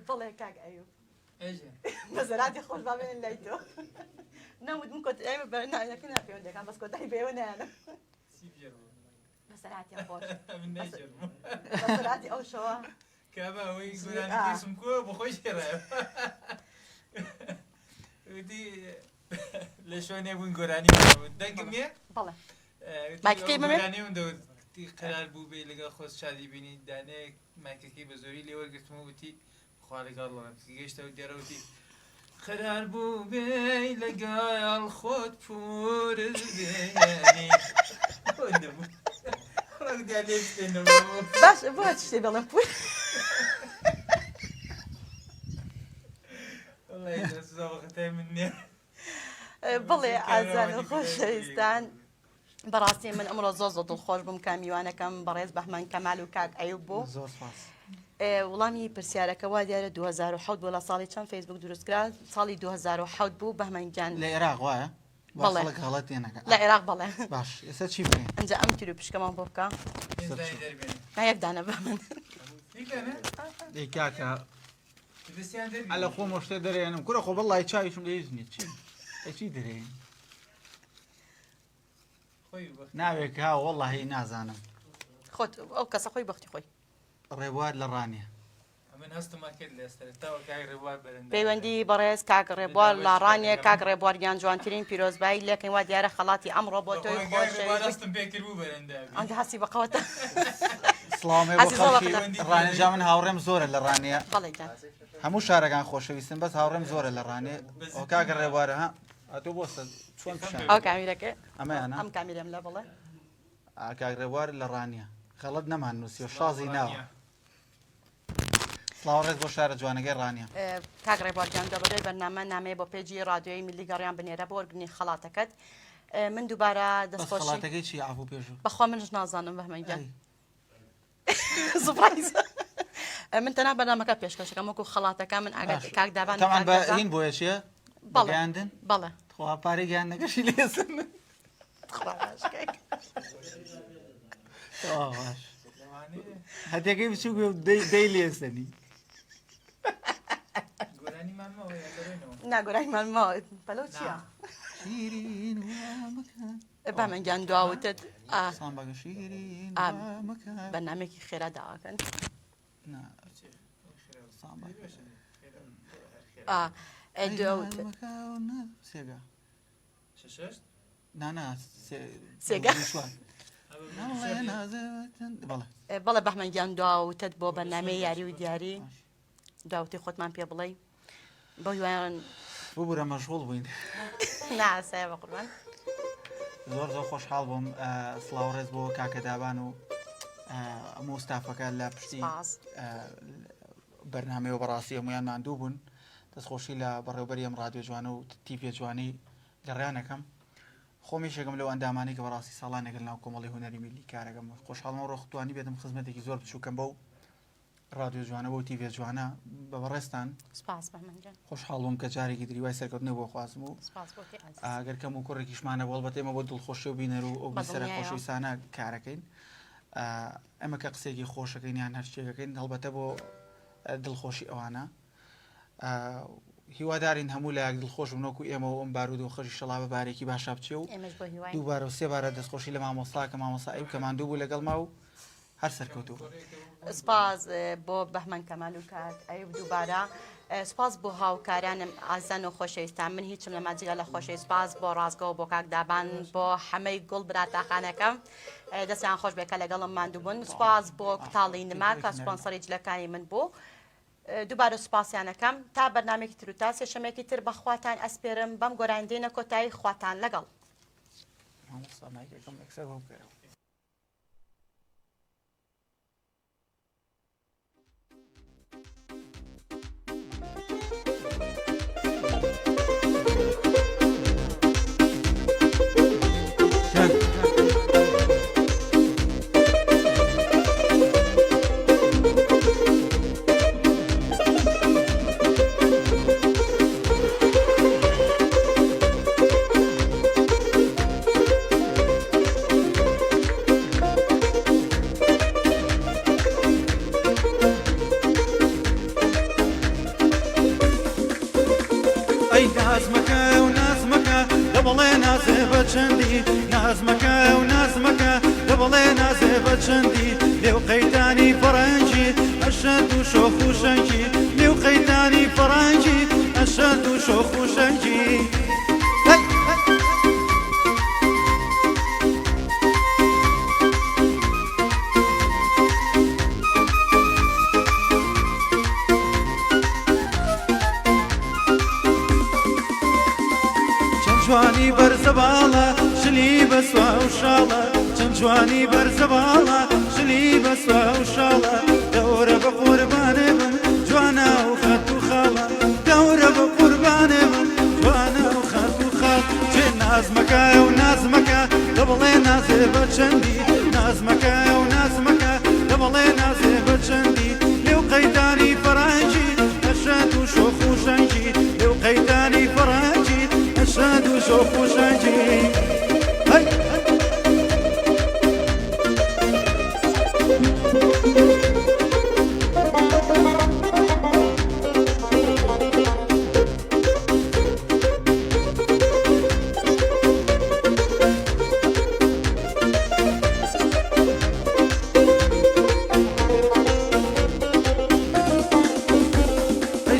بەڵێ کاک ئەیوب مەزەراتی خۆش با بێنن لای تۆ نەمودم کۆت ئێمە بەرنامەکە ناپەیوەندەکان بەس کۆتایی بێوە نایانە مەسەراتی خۆش مەسەراتی ئەو شەوە کابا ئەوەی گۆرانی کەسم کۆ بە خۆی شێڕایە وتی لە شوێنێ بوون گۆرانی دەنگم نیە بەڵێ مایکەکەی بمێ تی قرار بوو بێ لەگەڵ خۆت شادی بینی دانەیەک مایکەکەی بە زۆری لێوەرگرتمە وتی خوا لەگەڵ گەیشتە و دێرەوتی قرار بوو بێ لەگەڵ خۆت پورز بێنی باش بۆ شتێ بەڵێ پور بڵێ ئازان و خۆشەویستان بەڕاستی من ئەمڕۆ زۆر زۆر دڵخۆش بووم کە میوانەکەم بەڕێز بەهمەن کەمال و کاک ئەیوب بوو وڵامی پرسیارەکە وا دیارە 2007 بوو لە ساڵی چەند فەیسبوک دروستکرا ساڵی 2007 بوو بەهمەنگیان لە عێراق وایە بەڵێ هەڵەت تێنەکە لە عێراق بەڵێ باش ئێستا چی بکەین ئەنجا ئەم تیر و پشکەمان بۆ بکە نایەک دانە بە من ئەی کاکە ئەلە خۆم شتێ دەرێنم کورە خۆ بەڵای چاویشم لێز نییە چی دەرێن ناوێک ها وەڵڵاهی نازانم خۆت ئەو کەسە خۆی بەختی خۆی ڕێبوار لە ڕانیە پەیوەندی بەڕێز کاک ڕێبوار لە ڕانیە کاک ڕێبواریان جوانترین پیرۆزبایی لەکەین وا دیارە خەڵاتی ئەمڕۆ بۆ تۆی خۆش هەسی بەقەوەتە سڵاومێ ڕانێجا من هاوڕێم زۆرە لە ڕانیە هەموو شارەکان خۆشەویستن بەس هاوڕێم زۆرە لە ڕانێ ئەو کاکە ڕێبوارە ها ئەتۆ بۆ چۆن ئەو کامیرەکە ئەمەیانە ئەم کامیرەم لە بڵێ کاک ڕێبوار لە ڕانیە خەڵەت نەمان نووسی و شازی ناوە سڵاوڕێز بۆ شارە جوانەکەی ڕانیە کاک ڕێبوارجان دەبێت بەرنامە نامەیە بۆ پێجی رادیۆی میلی گەڕیان بنێرە بۆ وەرگرتنی خەڵاتەکەت من دووبارە دەستخۆشی خەڵاتەکەی چی ئاو پێشوو بەخوا منش نازانم بەهمەنگیان سوپرایز من تەنها بەرنامەکە پێشکەشەکەم وەکو خەڵاتەکە من ئاگات کاک دابان تەمان بەهین بۆیە چیە بەگەیاندن بەڵێ خوا پارەی گیان نەگەشی لێسن هەتێکەی بچوو دەی لێسەنی ناگۆرانیمان ماوە پەلۆ چییە بەمەنگیان دواوتت بەرنامێکی خێرا داواکەن بەڵێ بەحمەنگیان دواوتت بۆ بەرنامەی یاری و دیاری داوتی خۆتمان پێ بڵێ بۆ هیوایان ببوورە مەشغوڵ بووین ناسایە بە قوربان زۆر زۆر خۆشحاڵ بووم سڵاوڕێز بۆ کاکە دابان و هەموو ستافەکە لە پشتی بەرنامەوە بەڕاستی هەمویان ماندوو بوون دەستخۆشی لە بەڕێوبەری ئەم ڕادیۆ جوانە و تیپێ جوانی گەڕیانەکەم خۆمی شێگەم لەو ئەندامانی کە بەڕاستی ساڵانێکل ناو کۆمەڵی هونەری میلی کارەکەم خۆشحاڵمە ڕۆختوانی بێتم خزمەتێکی زۆر بچووکەم بەو رادیۆ جوانە بۆ تیڤێ جوانە بە بەڕێستان خۆشحاڵم کە جارێکی دریوای سەرکەوتنێ بۆ خوازم و ئەگەر کەم و کوڕێکیشمانە بەڵ بەتێمە بۆ دڵخۆشی و بینەر و ئەو بیسەرە خۆشەویستانە کارەکەین ئەمە کە قسێکی خۆشەکەین یان هەر شتێکەکەین هەڵبەتە بۆ دڵخۆشی ئەوانە هیوادارین هەموو لایەک دڵخۆش بنۆک و ئێمە و ئەم بارود و خەری شەڵا بە بارێکی باشا بچێ و دووبارە و سێبارە دەستخۆشی لە مامۆستا کە مامۆستا ئەو کە ماندوو بوو لەگەڵ ما و هەر سەرکەوتوو سپاس بۆ بەهمەن کەمال و کاک ئەیوب دووبارە سپاس بۆ هاوکارانم ئازان و خۆشەویستان من هیچم لە ماجگە لە خۆشەویست سپاس بۆ ڕازگە و بۆ کاک دابان بۆ هەمەی گوڵ براتاخانەکەم دەستیان خۆش بێ کە لەگەڵم ماندوو بوون سپاس بۆ کوتاڵی نما کە سپۆنسەری جلەکانی من بوو دووبارە سوپاسیانەکەم تا بەرنامێکی تر و تا سێشەمێکی تر بەخواتان ئەسپێرم بەم گۆرانیدەینە کۆتایی خواتان لەگەڵ ئەی نازمەکە و نازمەکە لە بەڵێ نازێ بە چەندی نازمەکە و نازمەکە لە بەڵێ نازێ بە چەندی لێو قەیتانی فەڕەنجی ئەشەد و شۆخ و شەنگی لێو قەیتانی فەڕەنجی ئەشەد و شۆخ و شەنگی جوانی بەرزەباڵە شلی بەسوا و شاڵە چەند جوانی بەرزەباڵە شلی بەسوا و شاڵە دەورە بە قوربانێ بم جوانە و خەت و خاڵە دەورە بە قوربانێ بم جوانە و خەت و خاڵ چێ نازمەکە و نازمەکە لە بەڵێ نازێ بە چەندی نازمەکە و نازمەکە لە بەڵێ نازێ بە چەندی لێو قەیتانی فەڕەنجی ئەشەد و شۆخ و شەنگی لێو قەیتانی فەڕەنجی ئەشەد و شۆخ و شەنگی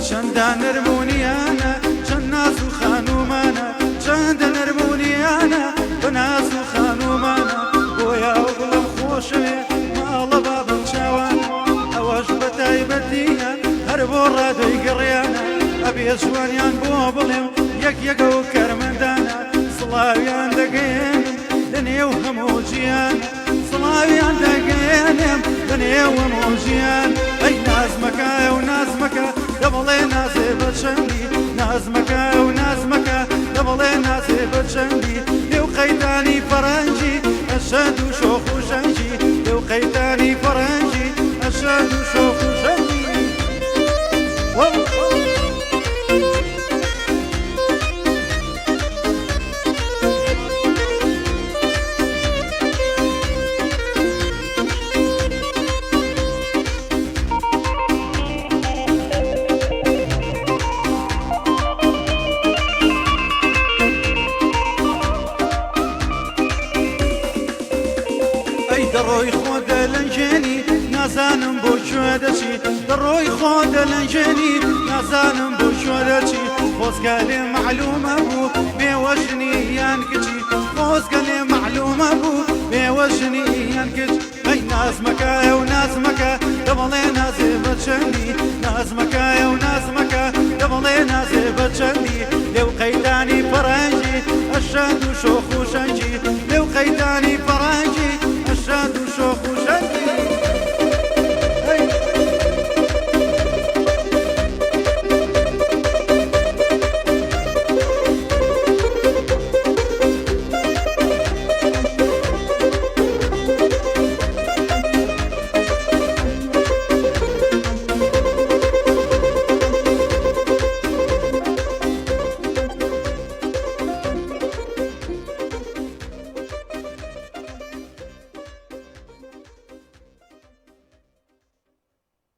چەندە نەرمونیانە چەند ناز و خانومانە چەندە نەرمونیانە بە ناز و خانومانە بۆیا و گوڵم خۆشەوێ ماڵە بابم چاوانە ئەوەش بە تایبەتیە هەر بۆ ڕادۆی گەڕیانە ئەبێ جوانیان بۆ بڵێم یەک یەکە و کەرمەندانە سڵاویان دەگەێنم لە نێو هەموو ژیان سڵاویان دەگەێنم لە نێو هەموو ژیان ئەی نازمەکە و نازمەکە لە بەڵێ نازێ بە چەندی نازمەکە و نازمەکە لە بەڵێ نازێ بە چەندی لێو قەیتانی فەڕەنجی ئەشەد و شۆخ و شەنگی لێو قەیتانی فەڕەنجی ئەشەد و شۆخ و شەنگی دەڕۆی خۆ دەلەنجێنی نازانم بۆ کوێ دەچی دەڕۆی خۆ دەلەنجێنی نازانم بۆ کوێ دەچی خۆزگە لێ معلومە بوو بێوە ژنی یان کچی خۆزگە لێ معلومە بوو بێوە ژنی یان کچ ئەی نازمەکە و نازمەکە لە بەڵێ نازێ بە چەندی نازمەکە و نازمەکە لە بەڵێ نازێ بە چەندی لێو قەیتانی فەڕەنجی ئەشەد و شۆخ